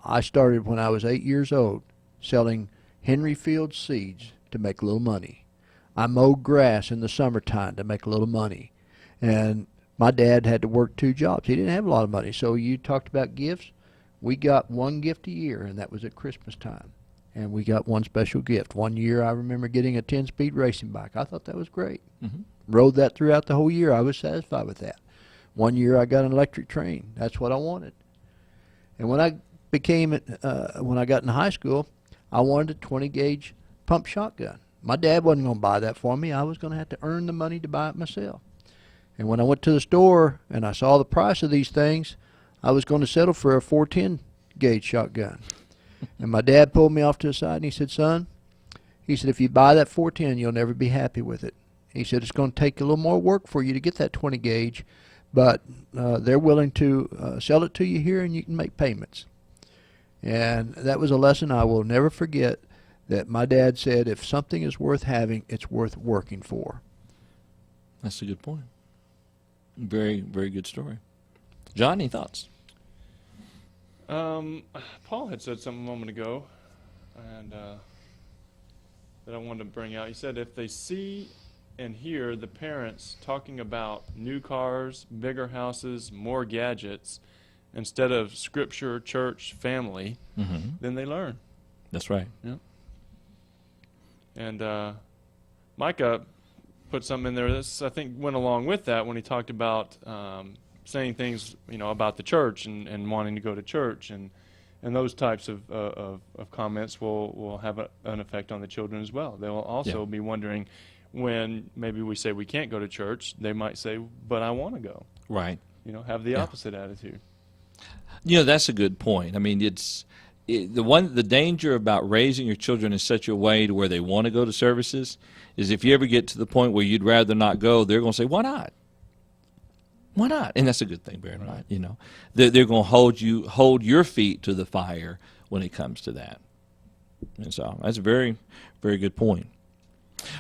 I started when I was 8 years old selling Henry Field seeds to make a little money. I mowed grass in the summertime to make a little money. And my dad had to work 2 jobs. He didn't have a lot of money. So you talked about gifts. We got 1 gift a year, and that was at Christmas time. And we got 1 special gift. One year I remember getting a 10-speed racing bike. I thought that was great. Mm-hmm. Rode that throughout the whole year. I was satisfied with that. One year I got an electric train. That's what I wanted. And when I got in high school, I wanted a 20-gauge pump shotgun. My dad wasn't going to buy that for me. I was going to have to earn the money to buy it myself. And when I went to the store and I saw the price of these things, I was going to settle for a 410-gauge shotgun. And my dad pulled me off to the side and he said, "Son," he said, "if you buy that 410, you'll never be happy with it." He said, "It's going to take a little more work for you to get that 20-gauge, but they're willing to sell it to you here and you can make payments." And that was a lesson I will never forget, that my dad said, if something is worth having, it's worth working for. That's a good point. Very, very good story. John, any thoughts? Paul had said something a moment ago, and that I wanted to bring out. He said if they see and hear the parents talking about new cars, bigger houses, more gadgets, instead of Scripture, church, family, then they learn. That's right. Yeah. And Micah put something in there that I think went along with that when he talked about saying things, about the church and wanting to go to church, and those types of comments will have an effect on the children as well. They will also be wondering, when maybe we say we can't go to church, they might say, "But I want to go." Right. Have the opposite attitude. That's a good point. I mean, the danger about raising your children in such a way to where they want to go to services is if you ever get to the point where you'd rather not go, they're going to say, "Why not? Why not?" And that's a good thing, bear in mind. They're going to hold your feet to the fire when it comes to that. And so that's a very, very good point.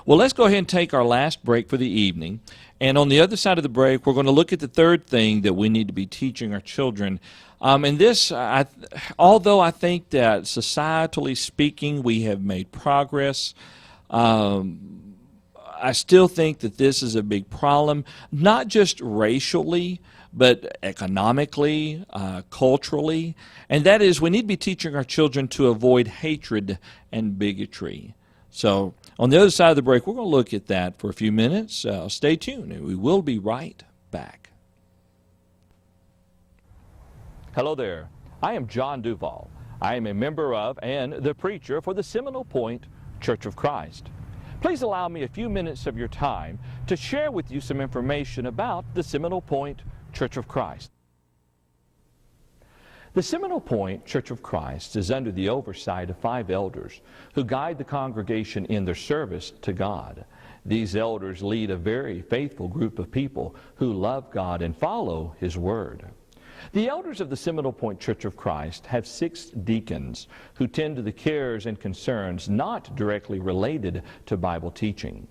Well, let's go ahead and take our last break for the evening. And on the other side of the break, we're going to look at the third thing that we need to be teaching our children. And this, although I think that societally speaking, we have made progress, I still think that this is a big problem, not just racially, but economically, culturally. And that is, we need to be teaching our children to avoid hatred and bigotry. So on the other side of the break, we're going to look at that for a few minutes. Stay tuned, and we will be right back. Hello there. I am John Duval. I am a member of and the preacher for the Seminole Point Church of Christ. Please allow me a few minutes of your time to share with you some information about the Seminole Point Church of Christ. The Seminole Point Church of Christ is under the oversight of 5 elders who guide the congregation in their service to God. These elders lead a very faithful group of people who love God and follow His Word. The elders of the Seminole Point Church of Christ have 6 deacons who tend to the cares and concerns not directly related to Bible teaching.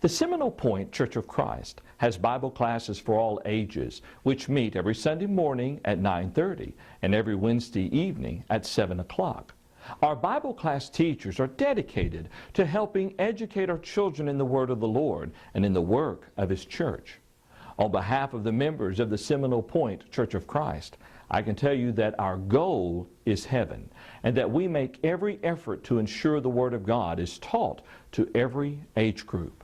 The Seminole Point Church of Christ has Bible classes for all ages, which meet every Sunday morning at 9:30 and every Wednesday evening at 7 o'clock. Our Bible class teachers are dedicated to helping educate our children in the Word of the Lord and in the work of His church. On behalf of the members of the Seminole Point Church of Christ, I can tell you that our goal is heaven, and that we make every effort to ensure the Word of God is taught to every age group.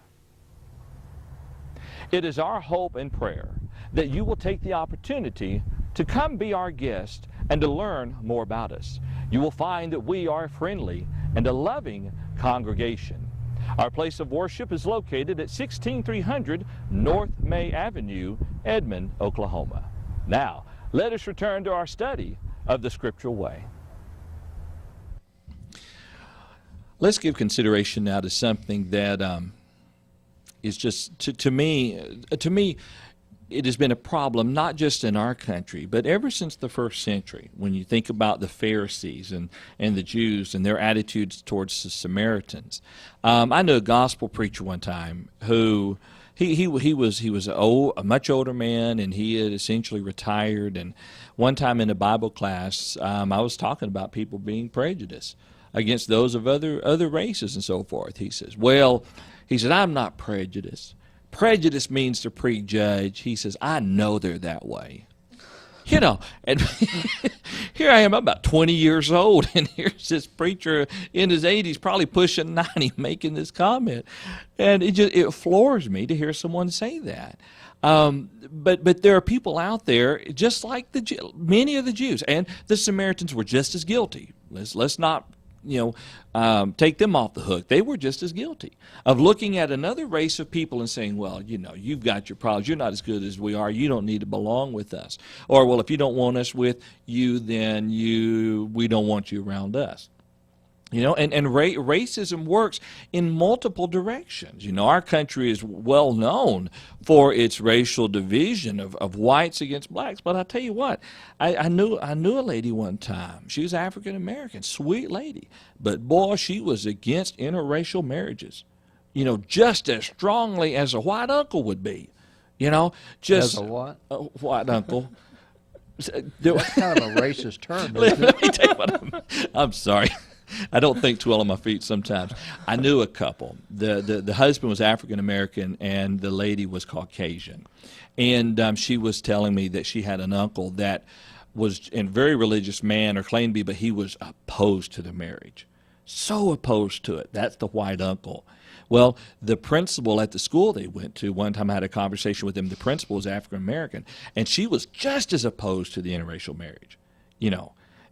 It is our hope and prayer that you will take the opportunity to come be our guest and to learn more about us. You will find that we are a friendly and a loving congregation. Our place of worship is located at 16300 North May Avenue, Edmond, Oklahoma. Now, let us return to our study of the Scriptural way. Let's give consideration now to something that is just, to me, it has been a problem not just in our country, but ever since the first century. When you think about the Pharisees and the Jews and their attitudes towards the Samaritans. I knew a gospel preacher one time who he was a much older man, and he had essentially retired. And one time in a Bible class, I was talking about people being prejudiced against those of other races and so forth. He says, I'm not prejudiced. Prejudice means to prejudge. He says, I know they're that way. And here I am, I'm about 20 years old, and here's this preacher in his 80s, probably pushing 90, making this comment. And it floors me to hear someone say that. But there are people out there, just like many of the Jews, and the Samaritans were just as guilty. Let's not take them off the hook. They were just as guilty of looking at another race of people and saying, well, you've got your problems. You're not as good as we are. You don't need to belong with us. Or, well, if you don't want us with you, then we don't want you around us. And racism works in multiple directions. Our country is well known for its racial division of whites against blacks. But I tell you what, I knew a lady one time. She was African American, sweet lady. But boy, she was against interracial marriages. Just as strongly as a white uncle would be. Just As a what? A white uncle. That's kind of a racist term, isn't Let it? me tell you what I'm sorry. I don't think too well on my feet sometimes. I knew a couple. The husband was African American and the lady was Caucasian. And she was telling me that she had an uncle that was a very religious man, or claimed to be, but he was opposed to the marriage. So opposed to it. That's the white uncle. Well, the principal at the school they went to, one time I had a conversation with him, the principal was African American, and she was just as opposed to the interracial marriage,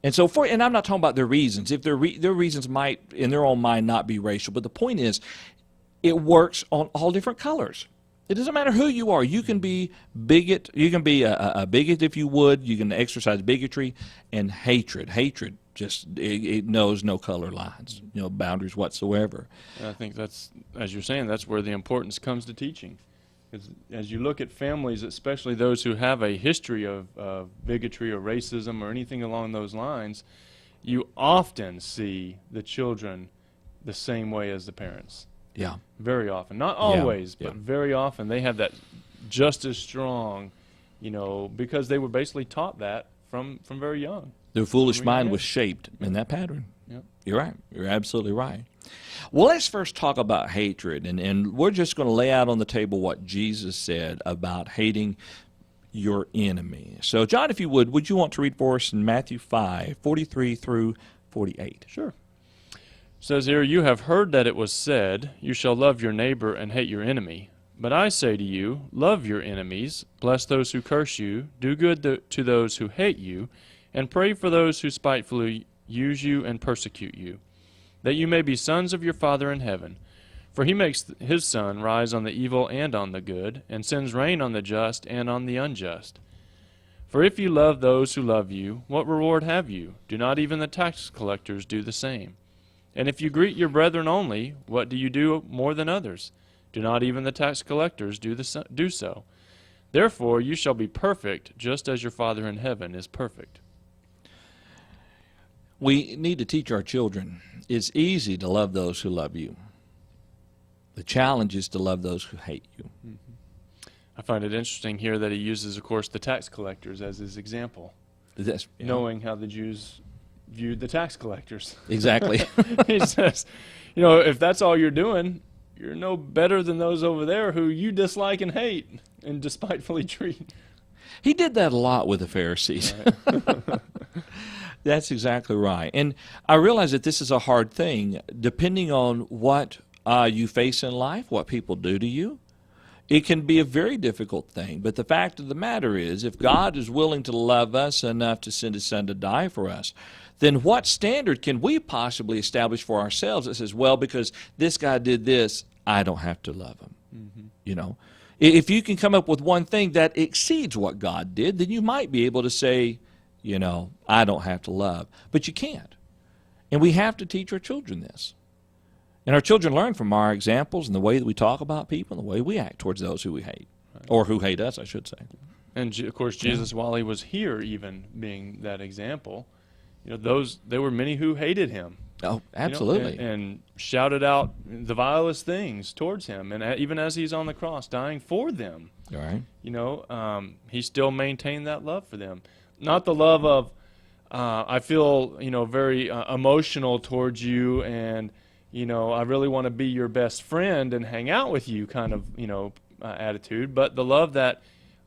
And so and I'm not talking about their reasons. If their reasons might, in their own mind, not be racial, but the point is, it works on all different colors. It doesn't matter who you are. You can be bigot. You can be a bigot if you would. You can exercise bigotry and hatred. Hatred just it knows no color lines, boundaries whatsoever. And I think that's, as you're saying, that's where the importance comes to teaching. As you look at families, especially those who have a history of bigotry or racism or anything along those lines, you often see the children the same way as the parents. Yeah. Very often. Not always, Yeah. but very often they have that just as strong, because they were basically taught that from very young. Their foolish From a young mind was age. shaped in that pattern. Yep. You're right. You're absolutely right. Well, let's first talk about hatred, and we're just going to lay out on the table what Jesus said about hating your enemy. So, John, if you would you want to read for us in Matthew 5:43 through 48? Sure. It says here, "You have heard that it was said, 'You shall love your neighbor and hate your enemy.' But I say to you, love your enemies, bless those who curse you, do good to those who hate you, and pray for those who spitefully use you and persecute you, that you may be sons of your Father in heaven. For he makes his sun rise on the evil and on the good, and sends rain on the just and on the unjust. For if you love those who love you, what reward have you? Do not even the tax collectors do the same? And if you greet your brethren only, what do you do more than others? Do not even the tax collectors do so? Therefore you shall be perfect, just as your Father in heaven is perfect." We need to teach our children. It's easy to love those who love you. The challenge is to love those who hate you. I find it interesting here that he uses, of course, the tax collectors as his example, That's, knowing how the Jews viewed the tax collectors. Exactly. He says, if that's all you're doing, you're no better than those over there who you dislike and hate and despitefully treat. He did that a lot with the Pharisees. Right. That's exactly right. And I realize that this is a hard thing, depending on what you face in life, what people do to you. It can be a very difficult thing. But the fact of the matter is, if God is willing to love us enough to send His Son to die for us, then what standard can we possibly establish for ourselves that says, well, because this guy did this, I don't have to love him? Mm-hmm. If you can come up with one thing that exceeds what God did, then you might be able to say, I don't have to love. But you can't. And we have to teach our children this. And our children learn from our examples and the way that we talk about people and the way we act towards those who we hate. Right. Or who hate us, I should say. And, of course, Jesus, while he was here even being that example, there were many who hated him. Oh, absolutely. And shouted out the vilest things towards him. And even as he's on the cross dying for them, All right. He still maintained that love for them. Not the love of, I feel, very emotional towards you and, I really want to be your best friend and hang out with you kind of, attitude, but the love that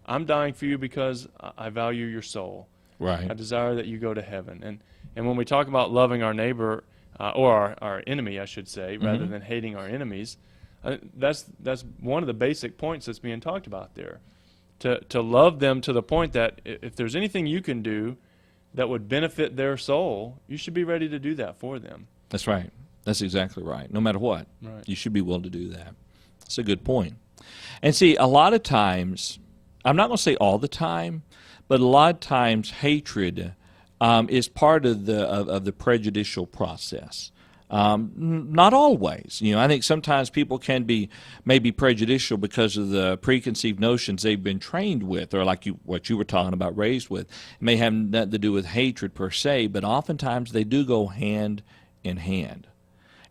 I'm dying for you because I value your soul. Right. I desire that you go to heaven. And when we talk about loving our neighbor, or our enemy, I should say, rather than hating our enemies, that's one of the basic points that's being talked about there. To love them to the point that if there's anything you can do that would benefit their soul, you should be ready to do that for them. That's right. That's exactly right. No matter what, Right. You should be willing to do that. That's a good point. And see, a lot of times, I'm not going to say all the time, but a lot of times hatred is part of the prejudicial process. Not always. I think sometimes people can be maybe prejudicial because of the preconceived notions they've been trained with, or like what you were talking about, raised with. It may have nothing to do with hatred per se, but oftentimes they do go hand in hand.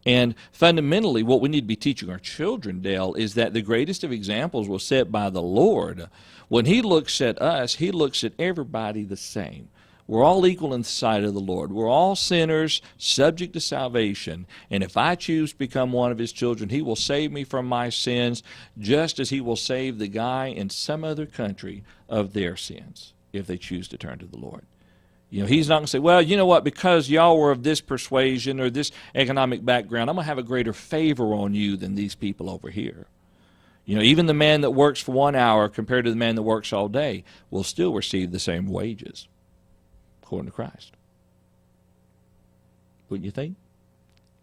And fundamentally, what we need to be teaching our children, Dale, is that the greatest of examples was set by the Lord. When He looks at us, He looks at everybody the same. We're all equal in the sight of the Lord. We're all sinners, subject to salvation. And if I choose to become one of His children, He will save me from my sins, just as He will save the guy in some other country of their sins, if they choose to turn to the Lord. He's not going to say, well, you know what, because y'all were of this persuasion or this economic background, I'm going to have a greater favor on you than these people over here. Even the man that works for 1 hour compared to the man that works all day will still receive the same wages, according to Christ. Wouldn't you think?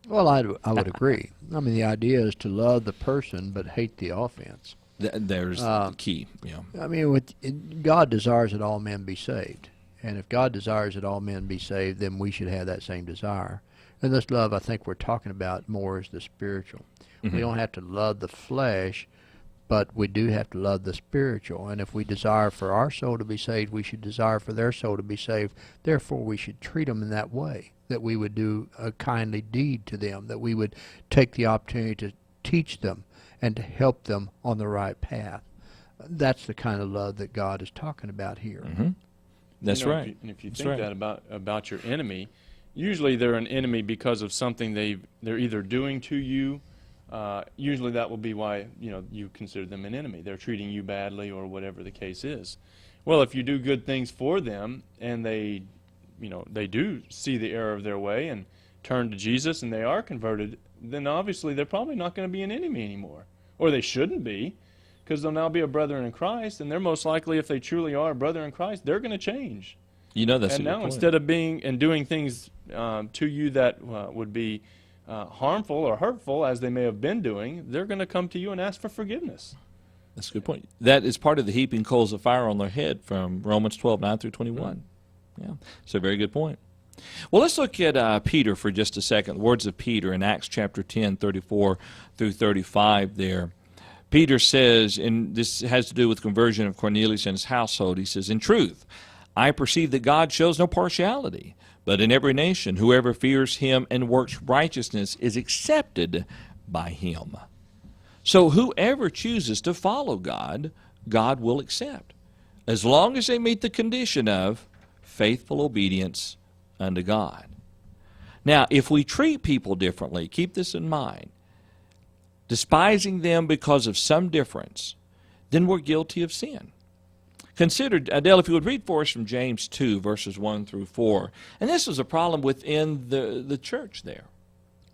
Well, I would agree. I mean, the idea is to love the person but hate the offense. There's the key. I mean, God desires that all men be saved. And if God desires that all men be saved, then we should have that same desire. And this love, I think we're talking about more is the spiritual. Mm-hmm. We don't have to love the flesh, but we do have to love the spiritual. And if we desire for our soul to be saved, we should desire for their soul to be saved. Therefore, we should treat them in that way, that we would do a kindly deed to them, that we would take the opportunity to teach them and to help them on the right path. That's the kind of love that God is talking about here. Mm-hmm. That's right. If you think that about your enemy, usually they're an enemy because of something they're either doing to you. Usually that will be why you consider them an enemy. They're treating you badly or whatever the case is. Well, if you do good things for them and they do see the error of their way and turn to Jesus and they are converted, then obviously they're probably not going to be an enemy anymore, or they shouldn't be. Because they'll now be a brother in Christ, and they're most likely, if they truly are a brother in Christ, they're going to change. That's and now instead of being and doing things to you that would be harmful or hurtful, as they may have been doing, they're going to come to you and ask for forgiveness. That's a good point. That is part of the heaping coals of fire on their head from Romans 12:9 through 21. Mm-hmm. Yeah, it's a very good point. Well, let's look at Peter for just a second. The words of Peter in Acts chapter 10, 34 through 35 there. Peter says, and this has to do with conversion of Cornelius and his household, he says, "In truth, I perceive that God shows no partiality, but in every nation whoever fears Him and works righteousness is accepted by Him." So whoever chooses to follow God, God will accept, as long as they meet the condition of faithful obedience unto God. Now, if we treat people differently, keep this in mind, despising them because of some difference, then we're guilty of sin. Consider, Adele, if you would read for us from James 2, verses 1 through 4. And this was a problem within the church there.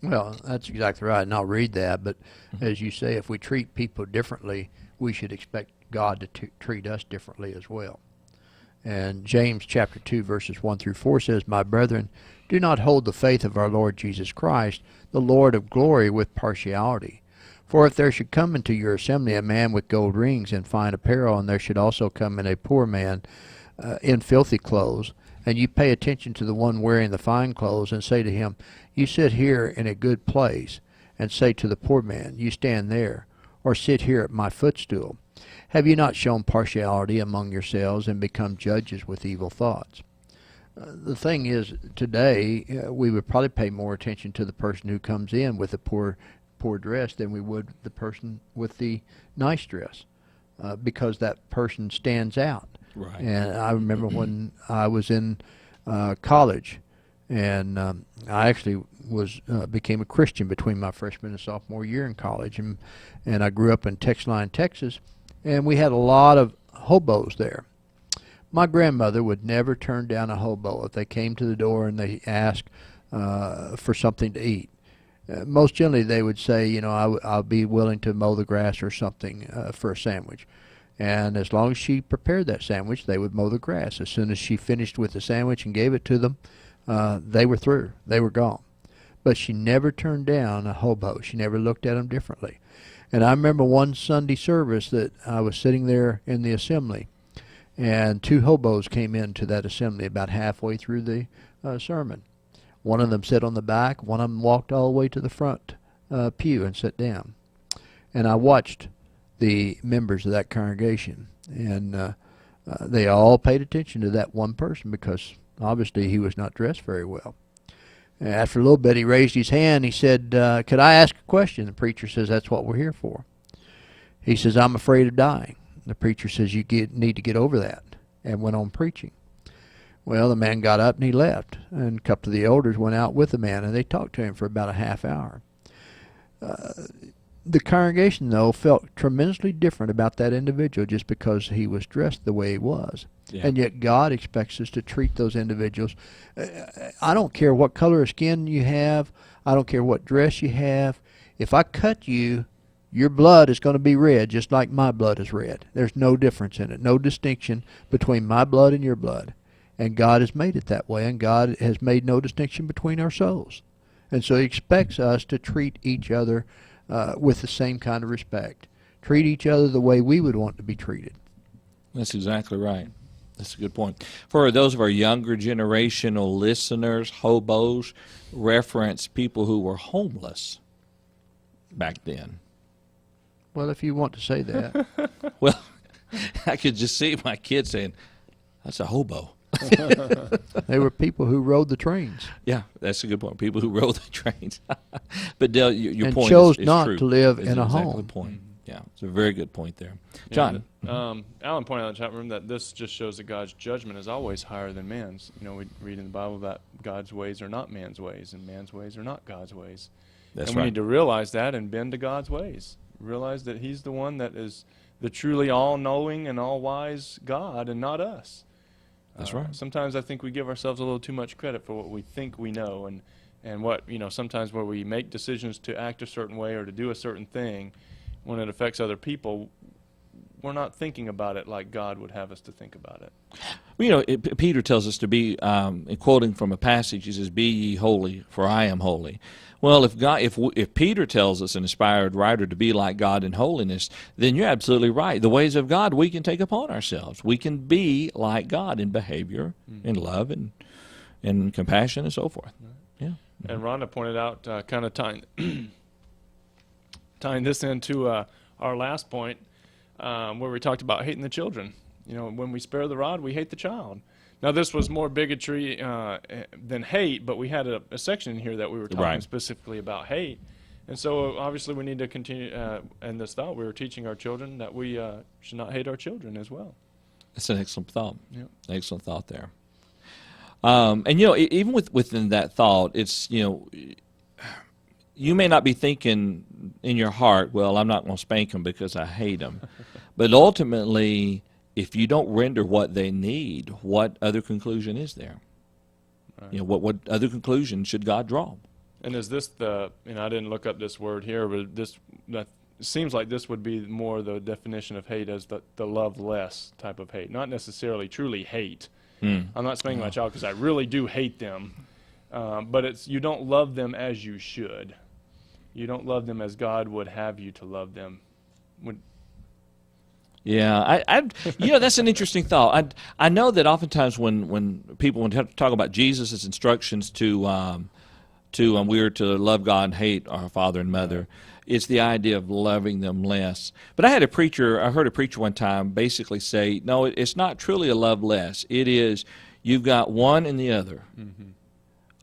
Well, that's exactly right, and I'll read that. But as you say, if we treat people differently, we should expect God to treat us differently as well. And James chapter 2, verses 1 through 4 says, "My brethren, do not hold the faith of our Lord Jesus Christ, the Lord of glory, with partiality. For if there should come into your assembly a man with gold rings and fine apparel, and there should also come in a poor man in filthy clothes, and you pay attention to the one wearing the fine clothes, and say to him, You sit here in a good place, and say to the poor man, You stand there, or sit here at my footstool, have you not shown partiality among yourselves and become judges with evil thoughts?" The thing is, today, we would probably pay more attention to the person who comes in with a poor dress than we would the person with the nice dress, because that person stands out. Right. And I remember when I was in college, and I actually became a Christian between my freshman and sophomore year in college, and I grew up in Texline, Texas, and we had a lot of hobos there. My grandmother would never turn down a hobo if they came to the door and they asked for something to eat. Most generally, they would say, I'll be willing to mow the grass or something for a sandwich. And as long as she prepared that sandwich, they would mow the grass. As soon as she finished with the sandwich and gave it to them, they were through. They were gone. But she never turned down a hobo. She never looked at them differently. And I remember one Sunday service that I was sitting there in the assembly, and two hobos came into that assembly about halfway through the sermon. One of them sat on the back. One of them walked all the way to the front pew and sat down. And I watched the members of that congregation, and they all paid attention to that one person because obviously he was not dressed very well. And after a little bit, he raised his hand. He said, could I ask a question? The preacher says, that's what we're here for. He says, I'm afraid of dying. The preacher says, you need to get over that, and went on preaching. Well, the man got up and he left, and a couple of the elders went out with the man, and they talked to him for about a half hour. The congregation, though, felt tremendously different about that individual just because he was dressed the way he was. Yeah. And yet God expects us to treat those individuals. I don't care what color of skin you have. I don't care what dress you have. If I cut you, your blood is going to be red just like my blood is red. There's no difference in it, no distinction between my blood and your blood. And God has made it that way, and God has made no distinction between our souls. And so he expects us to treat each other with the same kind of respect. Treat each other the way we would want to be treated. That's exactly right. That's a good point. For those of our younger generational listeners, hobos reference people who were homeless back then. Well, if you want to say that. Well, I could just see my kids saying, that's a hobo. They were people who rode the trains. Yeah, that's a good point. People who rode the trains. But Dale, your and point chose is not true. to live It's in a exactly home. the point. Yeah, it's a very good point there. John. Alan pointed out in the chat room that this just shows that God's judgment is always higher than man's. You know, we read in the Bible that God's ways are not man's ways, and man's ways are not God's ways. That's and right. we need to realize that and bend to God's ways. Realize that he's the one that is the truly all-knowing and all-wise God and not us. That's right. Sometimes I think we give ourselves a little too much credit for what we think we know, and what, you know, sometimes where we make decisions to act a certain way or to do a certain thing, when it affects other people, we're not thinking about it like God would have us to think about it. Well, you know, Peter tells us to be, quoting from a passage, he says, "Be ye holy, for I am holy." Well, if Peter tells us, an inspired writer, to be like God in holiness, then you're absolutely right. The ways of God we can take upon ourselves. We can be like God in behavior, in love, and in compassion, and so forth. Yeah. And Rhonda pointed out, kind of tying this into our last point, where we talked about hating the children. You know, when we spare the rod, we hate the child. Now, this was more bigotry than hate, but we had a section in here that we were talking specifically about hate. And so, obviously, we need to continue in this thought. We were teaching our children that we should not hate our children as well. That's an excellent thought. Yep. Excellent thought there. And, you know, even within that thought, it's, you know, you may not be thinking in your heart, well, I'm not going to spank them because I hate them. But ultimately, if you don't render what they need, what other conclusion is there? Right. You know, what other conclusion should God draw? And is this I didn't look up this word here, but that seems like this would be more the definition of hate as the love less type of hate, not necessarily truly hate. I'm not spanking my child because I really do hate them, but it's you don't love them as you should. You don't love them as God would have you to love them. Yeah, you know, that's an interesting thought. I know that oftentimes when people want to talk about Jesus' instructions to we are to love God and hate our father and mother, it's the idea of loving them less. But I heard a preacher one time basically say, no, it's not truly a love less. It is you've got one and the other. Mm-hmm.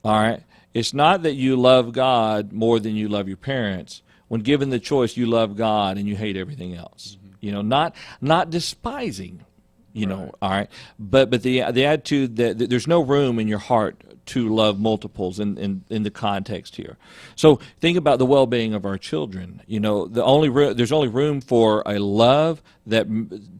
All right? It's not that you love God more than you love your parents. When given the choice, you love God and you hate everything else. Mm-hmm. You know, not despising, you know, all right? But the attitude that there's no room in your heart to love multiples in the context here. So think about the well-being of our children. You know, there's only room for a love that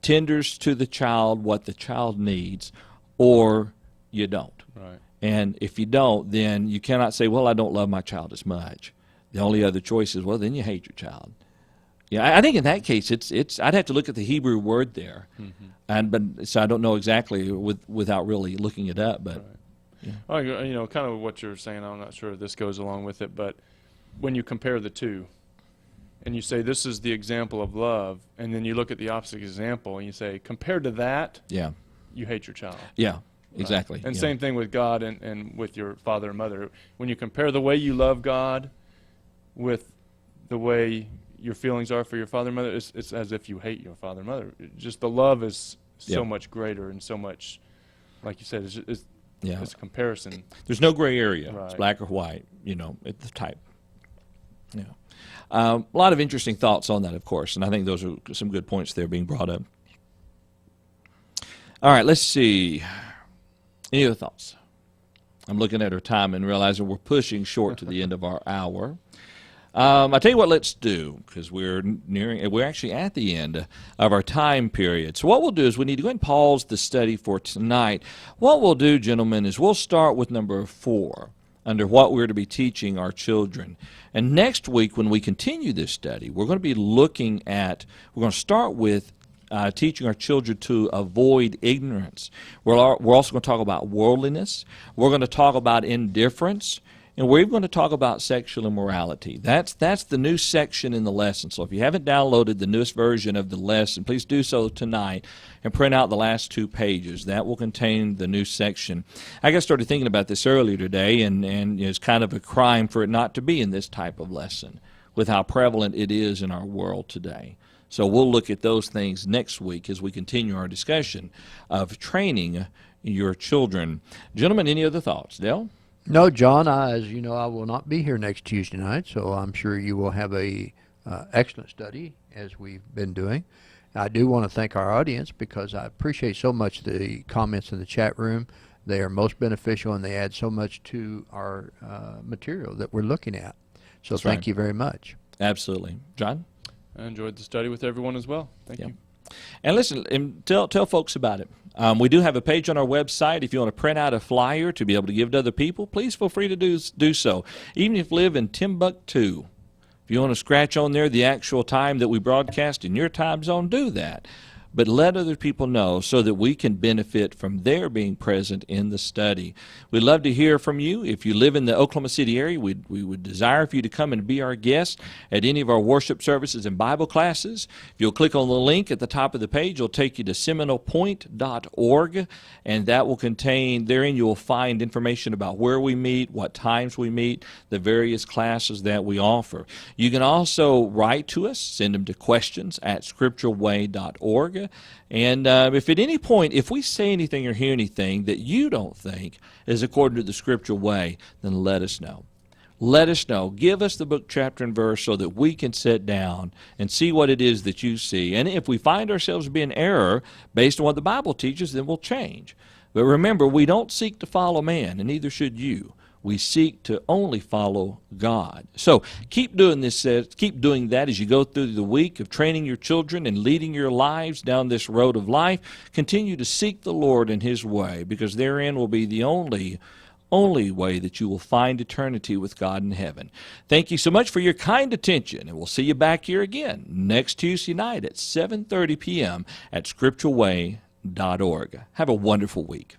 tenders to the child what the child needs, or you don't. Right. And if you don't, then you cannot say, well, I don't love my child as much. The only other choice is, well, then you hate your child. Yeah, I think in that case, it's. I'd have to look at the Hebrew word there, but so I don't know exactly without really looking it up. But yeah. Oh, you know, kind of what you're saying. I'm not sure if this goes along with it, but when you compare the two, and you say this is the example of love, and then you look at the opposite example and you say compared to that, yeah, you hate your child. Yeah. exactly. And yeah. same thing with God and with your father and mother. When you compare the way you love God with the way your feelings are for your father and mother, it's as if you hate your father and mother. Just the love is so Yeah. much greater and so much, like you said, it's Yeah. a comparison. There's no gray area. It's Right. black or white, it's the type. Yeah. A lot of interesting thoughts on that, of course, and I think those are some good points there being brought up. All right, let's see. Any other thoughts? I'm looking at our time and realizing we're pushing short to the end of our hour. I tell you what, let's do, because we're actually at the end of our time period. So what we'll do is we need to go ahead and pause the study for tonight. What we'll do, gentlemen, is we'll start with number 4, under what we're to be teaching our children. And next week, when we continue this study, we're going to to start with teaching our children to avoid ignorance. We're also going to talk about worldliness. We're going to talk about indifference. And we're even going to talk about sexual immorality. That's the new section in the lesson. So if you haven't downloaded the newest version of the lesson, please do so tonight and print out the last 2 pages. That will contain the new section. I got started thinking about this earlier today, and it's kind of a crime for it not to be in this type of lesson with how prevalent it is in our world today. So we'll look at those things next week as we continue our discussion of training your children. Gentlemen, any other thoughts? Dale? No, John, as you know, I will not be here next Tuesday night, so I'm sure you will have a excellent study as we've been doing. I do want to thank our audience because I appreciate so much the comments in the chat room. They are most beneficial and they add so much to our material that we're looking at. So That's thank right. you very much. Absolutely. John? I enjoyed the study with everyone as well. Thank you. And listen, and tell folks about it. We do have a page on our website. If you want to print out a flyer to be able to give to other people, please feel free to do so. Even if you live in Timbuktu, if you want to scratch on there the actual time that we broadcast in your time zone, do that. But let other people know so that we can benefit from their being present in the study. We'd love to hear from you. If you live in the Oklahoma City area, we would desire for you to come and be our guest at any of our worship services and Bible classes. If you'll click on the link at the top of the page, it'll take you to SeminolePoint.org, and that will contain, therein you will find information about where we meet, what times we meet, the various classes that we offer. You can also write to us, send them to questions@scripturalway.org. And if at any point, if we say anything or hear anything that you don't think is according to the scriptural way, then let us know. Let us know. Give us the book, chapter, and verse so that we can sit down and see what it is that you see. And if we find ourselves being in error based on what the Bible teaches, then we'll change. But remember, we don't seek to follow man, and neither should you. We seek to only follow God. So keep doing this. Keep doing that as you go through the week of training your children and leading your lives down this road of life. Continue to seek the Lord in His way, because therein will be the only way that you will find eternity with God in heaven. Thank you so much for your kind attention, and we'll see you back here again next Tuesday night at 7:30 p.m. at scripturalway.org. Have a wonderful week.